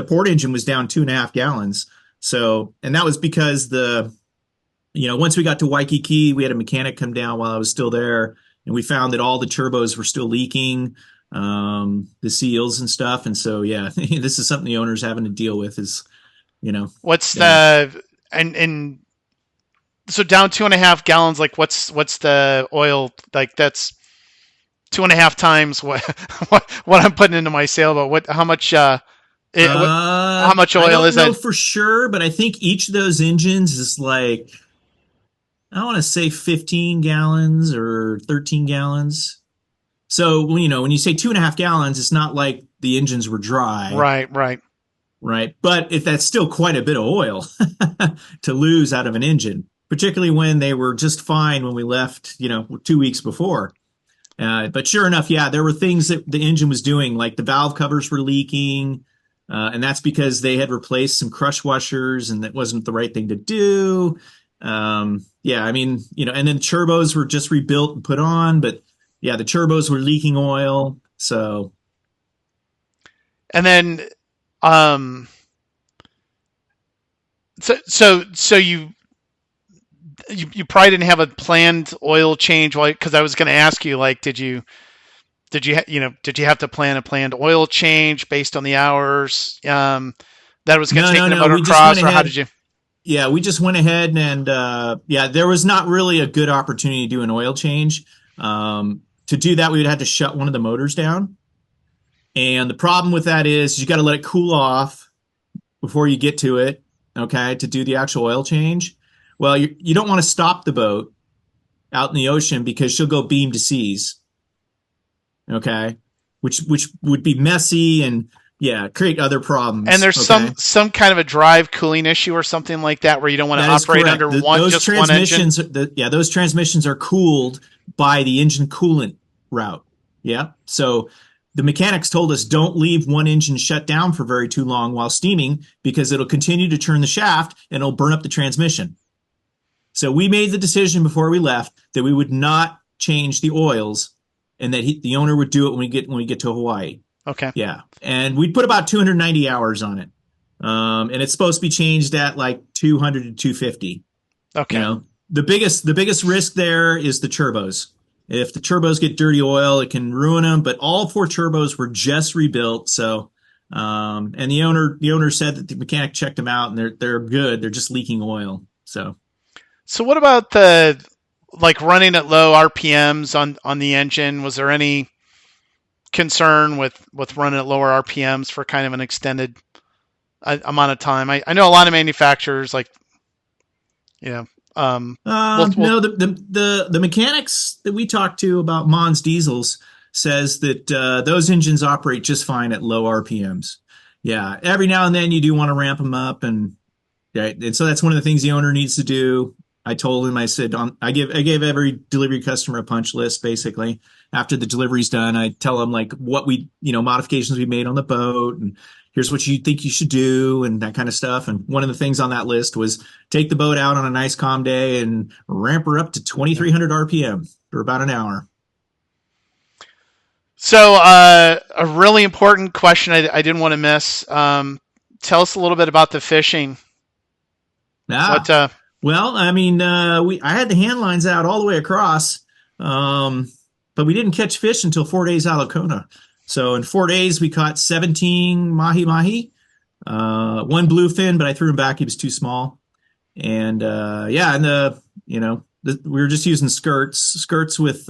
port engine was down 2.5 gallons. So, and that was because once we got to Waikiki, we had a mechanic come down while I was still there, and we found that all the turbos were still leaking, the seals and stuff. And so, yeah, this is something the owner's having to deal with what's and so down 2.5 gallons, like what's the oil, like that's 2.5 times what I'm putting into my sailboat. How much oil is it? I don't know for sure, but I think each of those engines is like, I want to say 15 gallons or 13 gallons. So, when you say 2.5 gallons, it's not like the engines were dry. Right. But if that's still quite a bit of oil to lose out of an engine, particularly when they were just fine when we left, 2 weeks before. But sure enough, yeah, there were things that the engine was doing, like the valve covers were leaking. And that's because they had replaced some crush washers and that wasn't the right thing to do. I mean, and then turbos were just rebuilt and put on, but yeah, the turbos were leaking oil. So. And then, so you probably didn't have a planned oil change, because I was going to ask you, like, did you have to plan a planned oil change based on the hours that was going to take the motocross, or how did you? Yeah, we just went ahead and there was not really a good opportunity to do an oil change. To do that, we would have to shut one of the motors down. And the problem with that is you got to let it cool off before you get to it, okay, to do the actual oil change. Well, you don't want to stop the boat out in the ocean because she'll go beam to seas, okay, which would be messy and yeah, create other And problems, there's okay. some kind of a drive cooling issue or something like that where you don't want to That is operate correct. under one Those just one engine. transmissions, those transmissions are cooled by the engine coolant route. Yeah. So the mechanics told us don't leave one engine shut down for very too long while steaming because it'll continue to turn the shaft and it'll burn up the transmission. So we made the decision before we left that we would not change the oils and that the owner would do it when we get to Hawaii. Okay. Yeah. And we'd put about 290 hours on it. And it's supposed to be changed at like 200 to 250. You Okay. know, the biggest risk there is the turbos. If the turbos get dirty oil, it can ruin them. But all four turbos were just rebuilt. So, and the owner said that the mechanic checked them out and they're good. They're just leaking oil. So, So what about the like running at low RPMs on the engine? Was there any concern with running at lower RPMs for kind of an extended amount of time? I know a lot of manufacturers like you know we'll no, the mechanics that we talked to about Mons diesels says that those engines operate just fine at low RPMs. Yeah, every now and then you do want to ramp them up, and right, and so that's one of the things the owner needs to do. I told him, I said, I gave every delivery customer a punch list basically. After the delivery's done, I tell them like what modifications we made on the boat, and here's what you think you should do, and that kind of stuff. And one of the things on that list was take the boat out on a nice calm day and ramp her up to yeah. 2,300 RPM for about an hour. So a really important question I didn't want to miss. Tell us a little bit about the fishing. What Ah, well, I mean, I had the hand lines out all the way across, um, but we didn't catch fish until 4 days out of Kona. So in 4 days, we caught 17 mahi mahi, one bluefin, but I threw him back. He was too small. And yeah, and we were just using skirts with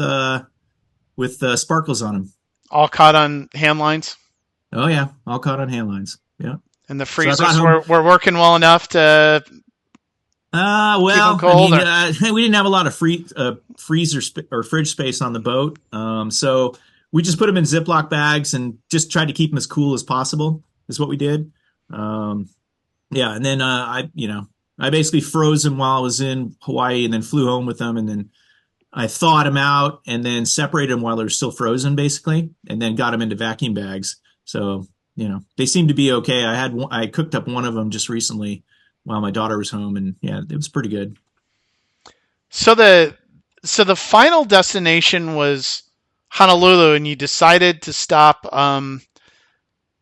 sparkles on them. all caught on hand lines? Oh yeah, all caught on hand lines. Yeah. And the So I brought freezers home. were working well enough to keep them Well, I cold? mean, Or we didn't have a lot of freezer or fridge space on the boat, so we just put them in Ziploc bags and just tried to keep them as cool as possible. Is what we did. Um, yeah, and then I basically froze them while I was in Hawaii, and then flew home with them, and then I thawed them out, and then separated them while they were still frozen, basically, and then got them into vacuum bags. So they seem to be okay. I cooked up one of them just recently while my daughter was home, and yeah, it was pretty good. so the final destination was Honolulu, and you decided to stop.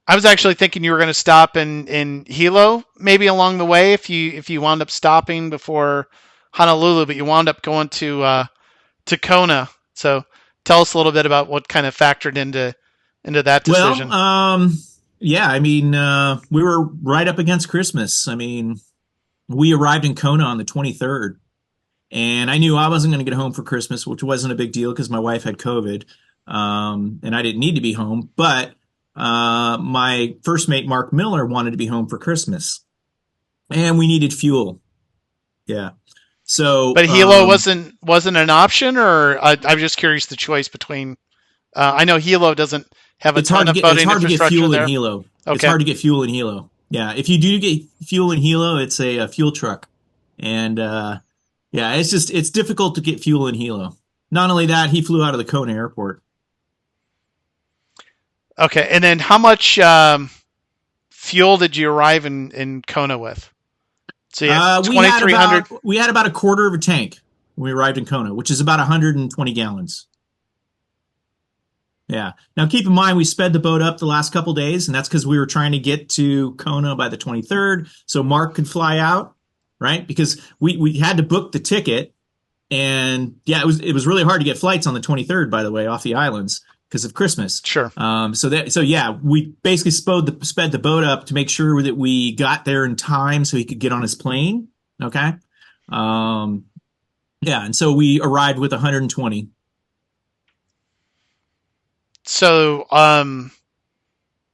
I was actually thinking you were going to stop in Hilo, maybe along the way if you wound up stopping before Honolulu, but you wound up going to Kona. So tell us a little bit about what kind of factored into that Well, decision. yeah, I mean, we were right up against Christmas. I mean, we arrived in Kona on the 23rd, and I knew I wasn't going to get home for Christmas, which wasn't a big deal because my wife had COVID, and I didn't need to be home. But my first mate, Mark Miller, wanted to be home for Christmas, and we needed fuel. Yeah. So But Hilo wasn't an option, or I'm just curious the choice between. I know Hilo doesn't have a ton of it's boating hard to get infrastructure fuel in there. Hilo. It's Okay, hard to get fuel in Hilo. Yeah, if you do get fuel in Hilo, it's a fuel truck, and yeah, it's difficult to get fuel in Hilo. Not only that, he flew out of the Kona airport. okay, and then how much fuel did you arrive in Kona with? So you had Uh, we had 2,300. about we had about a quarter of a tank when we arrived in Kona, which is about 120 gallons. Yeah. Now keep in mind we sped the boat up the last couple days, and that's because we were trying to get to Kona by the 23rd, so Mark could fly out, right? Because we had to book the ticket, and yeah, it was really hard to get flights on the 23rd, by the way, off the islands because of Christmas. Sure. So yeah, we basically sped the boat up to make sure that we got there in time so he could get on his plane. Okay. Um, yeah, and so we arrived with 120. So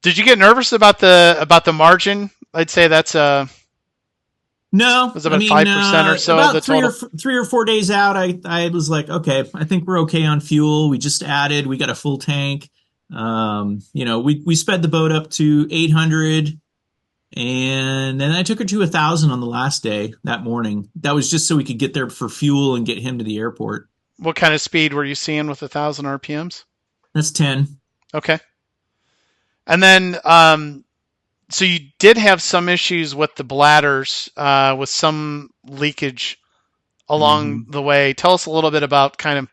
Did you get nervous about the margin? I'd say that's No, was I about mean, 5% or so of the about total. 3 or 4 days out, I was like, okay, I think we're okay on fuel. We just added, we got a full tank. We sped the boat up to 800, and then I took her to 1,000 on the last day that morning. That was just so we could get there for fuel and get him to the airport. What kind of speed were you seeing with 1,000 RPMs? That's 10. Okay. And then, so you did have some issues with the bladders, with some leakage along Hmm. the way. Tell us a little bit about kind of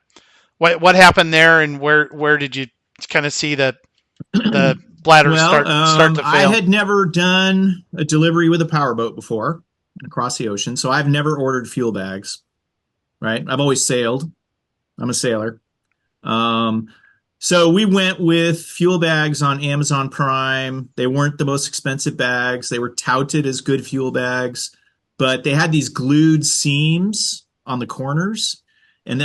what happened there, and where did you kind of see the bladders Well, start to I fail? had never done a delivery with a powerboat before across the ocean, so I've never ordered fuel bags, right? I've always sailed. I'm a sailor. Um, so we went with fuel bags on Amazon Prime. They weren't the most expensive bags. They were touted as good fuel bags, but they had these glued seams on the corners. And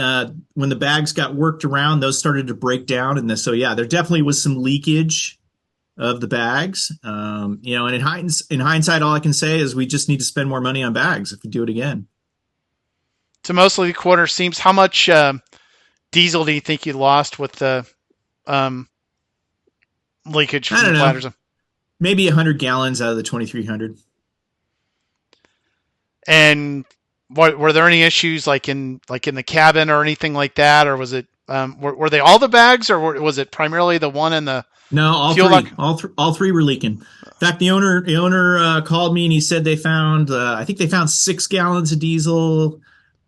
when the bags got worked around, those started to break down. And so, yeah, there definitely was some leakage of the bags. And in hindsight, all I can say is we just need to spend more money on bags if we do it again. To mostly quarter seams, how much diesel do you think you lost with the um, leakage I from the don't know, bladders? maybe 100 gallons out of the 2,300. And were there any issues like in the cabin or anything like that, or was it were they all the bags, or was it primarily the one in the No, all fuel lock? three, all three were leaking. In fact, the owner called me and he said they found, I think they found 6 gallons of diesel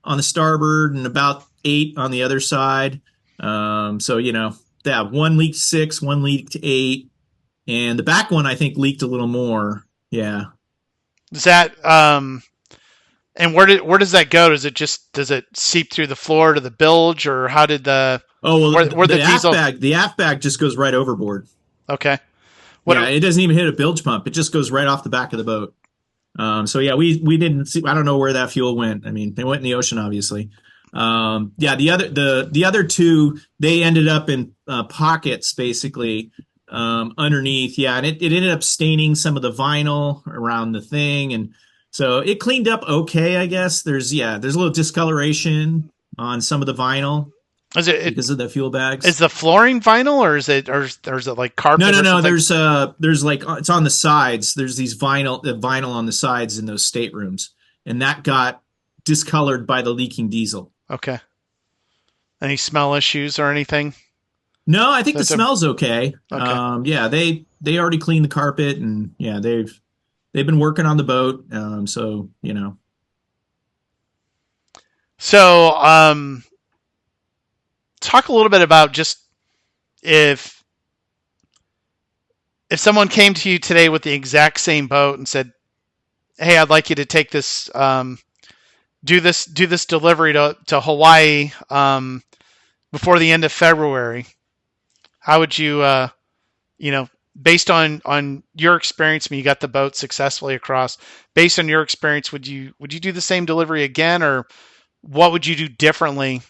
on the starboard and about 8 on the other side. So that one leaked 6, one leaked 8, and the back one I think leaked a little more. Yeah. Is that and where does that go? Does it seep through the floor to the bilge, or how did Oh well, where the diesel? the aft bag just goes right overboard. Okay, Yeah, what it doesn't even hit a bilge pump. It just goes right off the back of the boat. So yeah, we didn't see. I don't know where that fuel went. I mean, they went in the ocean, obviously. Yeah, the other two, they ended up in pockets basically underneath. Yeah, and it ended up staining some of the vinyl around the thing, and so it cleaned up okay, I guess. There's a little discoloration on some of the vinyl is it? because of the fuel Is bags. the flooring vinyl, or is it like No, carpet no, or no. something? There's like it's on the sides. There's these vinyl on the sides in those staterooms, and that got discolored by the leaking diesel. Okay. Any smell issues or anything? No, I think the That the smell's okay. Okay. Yeah, they already cleaned the carpet, and yeah, they've been working on the boat. So So talk a little bit about just if if someone came to you today with the exact same boat and said, "Hey, I'd like you to take this, do this delivery to Hawaii before the end of February," how would you, based on your experience, when you got the boat successfully across, based on your experience, would you do the same delivery again, or what would you do differently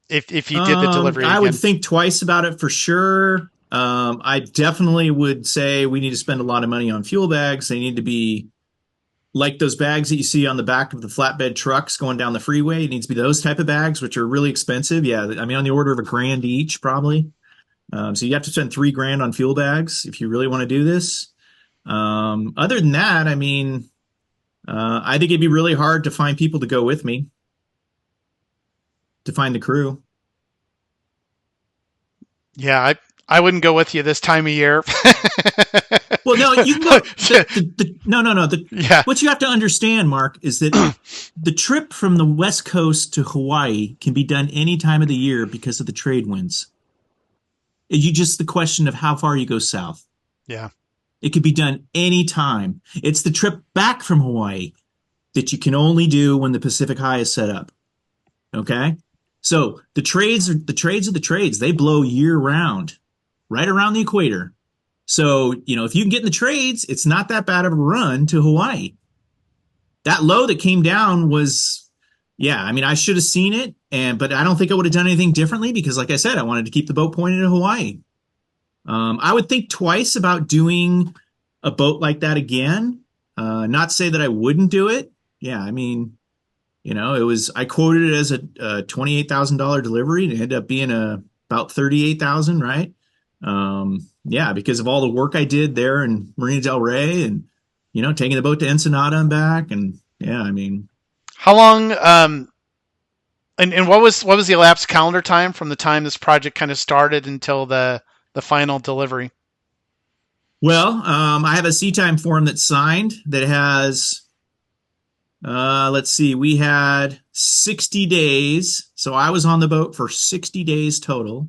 if you did the delivery I would again? think twice about it for sure. I definitely would say we need to spend a lot of money on fuel bags. They need to be like those bags that you see on the back of the flatbed trucks going down the freeway. It needs to be those type of bags, which are really expensive. Yeah, I mean on the order of $1,000 each, probably. So you have to spend $3,000 on fuel bags if you really want to do this. Other than that, I mean, I think it'd be really hard to find people to go with me, to find the crew. Yeah, I wouldn't go with you this time of year. Well, no, you can go. No, no, no. Yeah. What you have to understand, Mark, is that the trip from the West Coast to Hawaii can be done any time of the year because of the trade winds. You just the question of how far you go south. Yeah. It could be done any time. It's the trip back from Hawaii that you can only do when the Pacific High is set up. Okay? So the trades. They blow year round, right around the equator. So, if you can get in the trades, it's not that bad of a run to Hawaii. That low that came down was, yeah, I mean, I should have seen it, but I don't think I would have done anything differently because, like I said, I wanted to keep the boat pointed at Hawaii. I would think twice about doing a boat like that again. Not say that I wouldn't do it. Yeah, I mean, I quoted it as a $28,000 delivery and it ended up being about 38,000, right? Yeah, because of all the work I did there in Marina del Rey and, taking the boat to Ensenada and back. And yeah, I mean, How long? And what was the elapsed calendar time from the time this project kind of started until the final delivery? well, I have a sea time form that's signed that has, let's see, we had 60 days. So I was on the boat for 60 days total.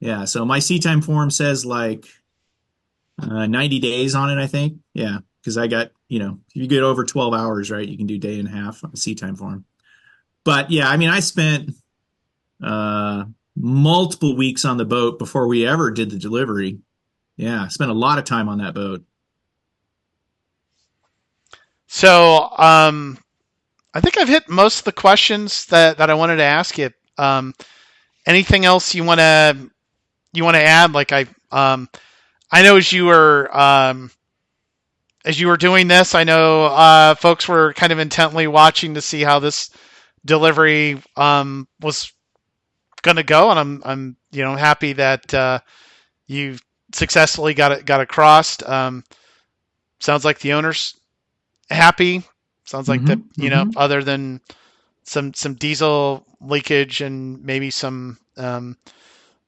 Yeah. So my sea time form says like 90 days on it, I think. Yeah. Because I got, if you get over 12 hours, right, you can do day and a half on a sea time form. But yeah, I mean, I spent uh, multiple weeks on the boat before we ever did the delivery. Yeah. I spent a lot of time on that boat. So I think I've hit most of the questions that I wanted to ask you. Anything else you want to add? Like I know as you were doing this, I know folks were kind of intently watching to see how this delivery was going to go, and I'm happy that you successfully got it crossed. Sounds like the owner's happy. Sounds like that Mm-hmm. other than some diesel leakage and maybe some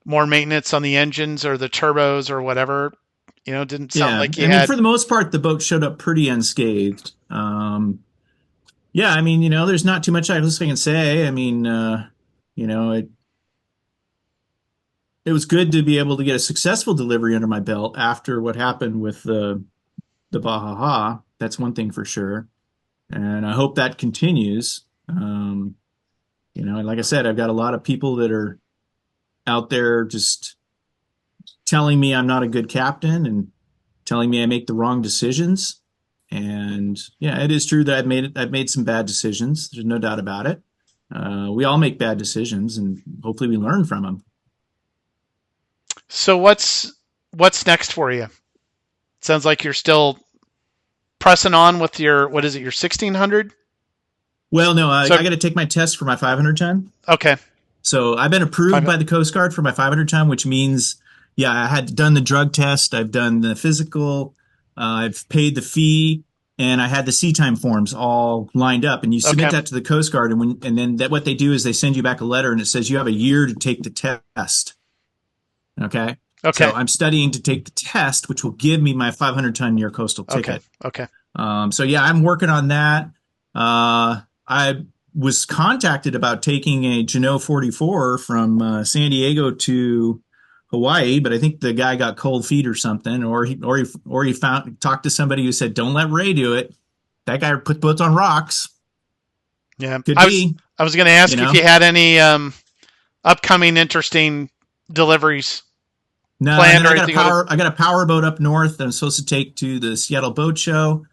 more maintenance on the engines or the turbos or whatever. Didn't sound Yeah. like you I mean, had. for the most part, the boat showed up pretty unscathed. Yeah. I mean, there's not too much else I can say. I mean, it was good to be able to get a successful delivery under my belt after what happened with the Baja HaHa. That's one thing for sure. And I hope that continues. And like I said, I've got a lot of people that are out there just telling me I'm not a good captain and telling me I make the wrong decisions. And yeah, it is true that I've made some bad decisions. There's no doubt about it. We all make bad decisions, and hopefully we learn from them. So what's next for you? Sounds like you're still pressing on with your, what is it, your 1600? Well, no, I So got to take my test for my 500 ton. okay, So I've been approved five. by the Coast Guard for my 500 ton, which means, yeah, I had done the drug test, I've done the physical, I've paid the fee, and I had the sea time forms all lined up. And you submit Okay, that to the Coast Guard, and then what they do is they send you back a letter, and it says you have a year to take the test. Okay, so okay, I'm studying to take the test, which will give me my 500-ton near coastal okay, ticket. okay. So yeah, I'm working on that. I was contacted about taking a Jeanneau 44 from San Diego to Hawaii, but I think the guy got cold feet or something, or he found talked to somebody who said, "Don't let Ray do it." That guy put boats on rocks. Yeah, Could I was be, I was going to you ask if you know. had any upcoming interesting deliveries No, and planned then or anything. I got a power boat up north that I'm supposed to take to the Seattle Boat Show.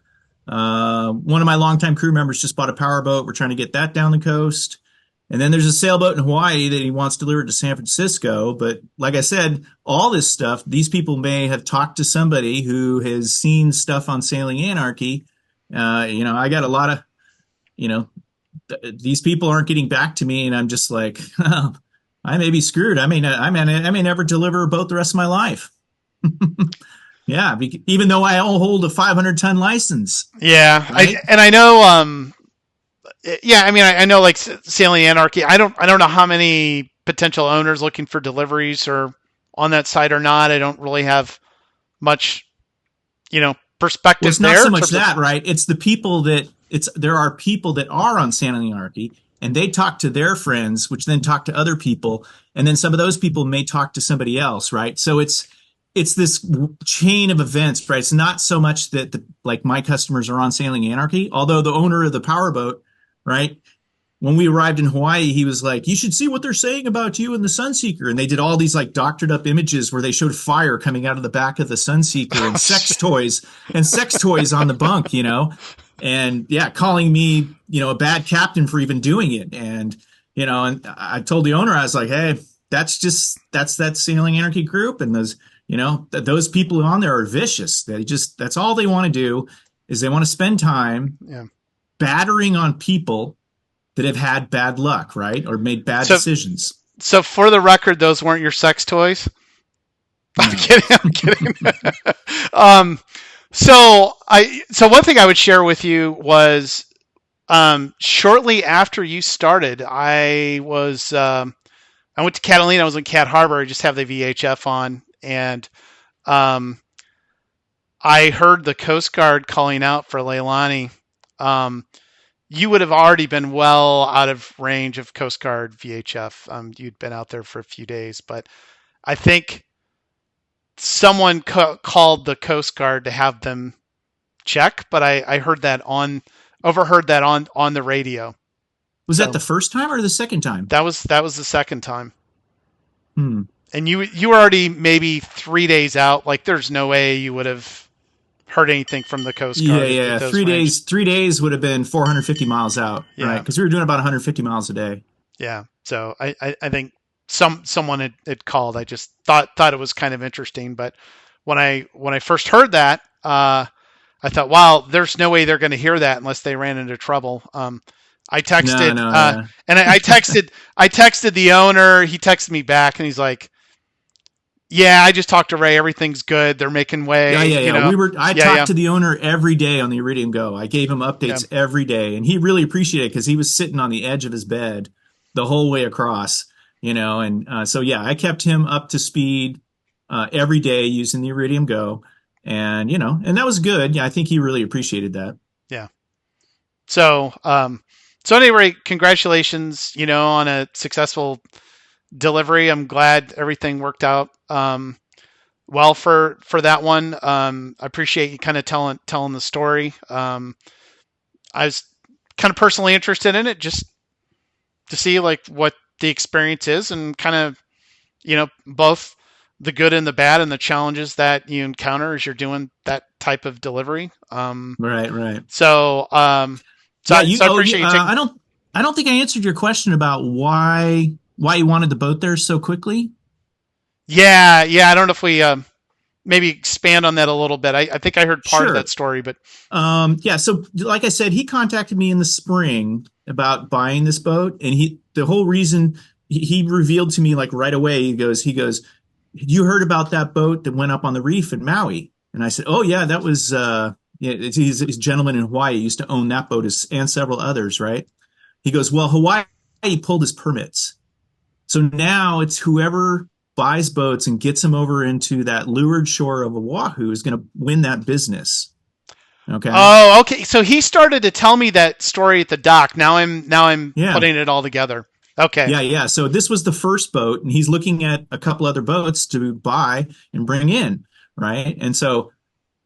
One of my longtime crew members just bought a power boat. We're trying to get that down the coast. And then there's a sailboat in Hawaii that he wants delivered to San Francisco. But like I said, all this stuff, these people may have talked to somebody who has seen stuff on Sailing Anarchy. I got a lot of, you know, these people aren't getting back to me, and I'm just like, I may be screwed. I may never deliver a boat the rest of my life. Yeah, even though I hold a 500-ton license, Yeah, I right? and I know. Yeah, I mean, I know like Sailing Anarchy. I don't know how many potential owners looking for deliveries are on that site or not. I don't really have much, Well, perspective it's not there so in much terms of. that, right? It's the people that there are people that are on Santa Anarchy and they talk to their friends, which then talk to other people, and then some of those people may talk to somebody else, right? So it's this chain of events, right? It's not so much that like my customers are on Sailing Anarchy, although the owner of the powerboat, right? When we arrived in Hawaii, he was like, "You should see what they're saying about you and the Sunseeker." And they did all these like doctored up images where they showed fire coming out of the back of the Sunseeker Oh, and sex toys on the bunk. And yeah, calling me, a bad captain for even doing it. And I told the owner, I was like, "Hey, that's that Sailing Anarchy group, and those people on there are vicious. That's all they want to do is they want to spend time Yeah. battering on people that have had bad luck, right? Or made bad So decisions. so for the record, those weren't your sex toys. I'm No. kidding. I'm kidding. um, so one thing I would share with you was shortly after you started, I went to Catalina. I was in Cat Harbor. I just have the VHF on, and um, I heard the Coast Guard calling out for Leilani. Um, you would have already been well out of range of Coast Guard VHF. You'd been out there for a few days, but I think someone called the Coast Guard to have them check. But I overheard that on the radio. Was that So the first time or the second time? that was the second time. Hmm. And you were already maybe 3 days out. Like there's no way you would have heard anything from the Coast Yeah, Guard at yeah. those 3 days. ranges. 3 days would have been 450 miles out, right? Yeah, Because we were doing about 150 miles a day. yeah. So I think someone had called. I just thought it was kind of interesting. But when I first heard that, I thought, wow, there's no way they're going to hear that unless they ran into trouble. I No, texted no, yeah. and I texted the owner. He texted me back and he's like, yeah, I just talked to Ray. Everything's good. They're making Yeah, way, yeah, you yeah. know. I Yeah, talked yeah, to the owner every day on the Iridium Go. I gave him yeah, updates every day, and he really appreciated it because he was sitting on the edge of his bed the whole way across, and so yeah, I kept him up to speed every day using the Iridium Go, and that was good. Yeah, I think he really appreciated that. yeah. So anyway, congratulations, on a successful delivery. I'm glad everything worked out well for that one. I appreciate you kind of telling the story. I was kind of personally interested in it just to see like what the experience is and kind of both the good and the bad and the challenges that you encounter as you're doing that type of delivery. Right, right. So Yeah, I appreciate you taking. I don't think I answered your question about why you wanted the boat there so quickly. Yeah, yeah. I don't know if we maybe expand on that a little bit. I think I heard part of that Sure. story, but Yeah, so like I said, he contacted me in the spring about buying this boat, and the whole reason he revealed to me like right away, he goes, you heard about that boat that went up on the reef in Maui? And I said, oh yeah, that was yeah, he's a gentleman in Hawaii. He used to own that boat and several others, right? He goes, well, Hawaii pulled his permits. So now it's whoever buys boats and gets them over into that leeward shore of Oahu is going to win that business. Okay. oh, okay. So he started to tell me that story at the dock. Now I'm Yeah. putting it all together. Okay. Yeah. Yeah. So this was the first boat, and he's looking at a couple other boats to buy and bring in. Right. And so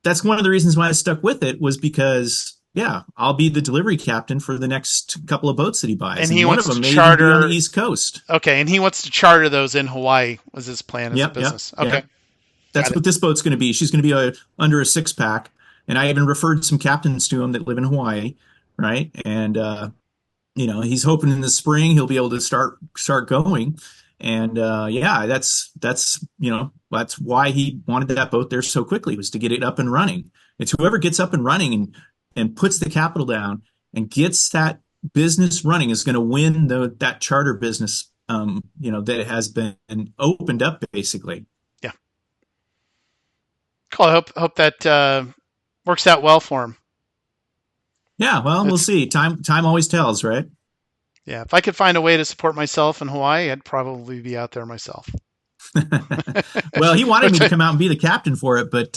that's one of the reasons why I stuck with it was because, yeah, I'll be the delivery captain for the next couple of boats that he buys. And he And one of wants to them may even be on the charter. East Coast. Okay, and he wants to charter those in Hawaii. Was his plan as a Yep. Yep. business? Yeah. Okay, got That's it. what this boat's going to be. She's going to be under a six pack. And I even referred some captains to him that live in Hawaii, right? And he's hoping in the spring he'll be able to start going. And yeah, that's why he wanted that boat there so quickly, was to get it up and running. It's whoever gets up and running and puts the capital down and gets that business running is going to win that charter business. That has been opened up basically. Yeah, cool. I hope that works out well for him. Yeah, well, we'll It's see. Time always tells, right? Yeah. If I could find a way to support myself in Hawaii, I'd probably be out there myself. Well, he wanted me Which to come out and be the captain for it, but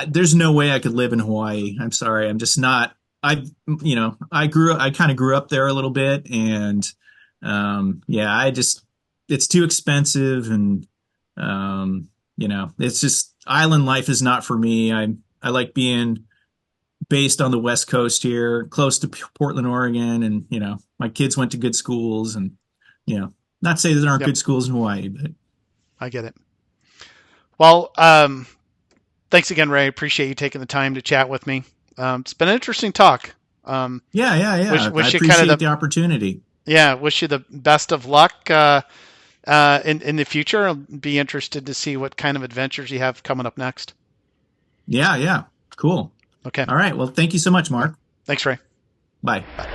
there's no way I could live in Hawaii. I'm sorry, I'm just not. I kind of grew up there a little bit, and yeah, it's too expensive, and it's just island life is not for me. I like being based on the West Coast here, close to Portland, Oregon, and my kids went to good schools, and not to say that there aren't Yep, good schools in Hawaii, but I get it. Well, thanks again, Ray. Appreciate you taking the time to chat with me. It's been an interesting talk. yeah, yeah, Wish yeah. I wish you kind of appreciate the the opportunity. Yeah, wish you the best of luck in the future. I'll be interested to see what kind of adventures you have coming up next. Yeah, yeah. Cool. Okay. All right. Well, thank you so much, Mark. Thanks, Ray. Bye. Bye.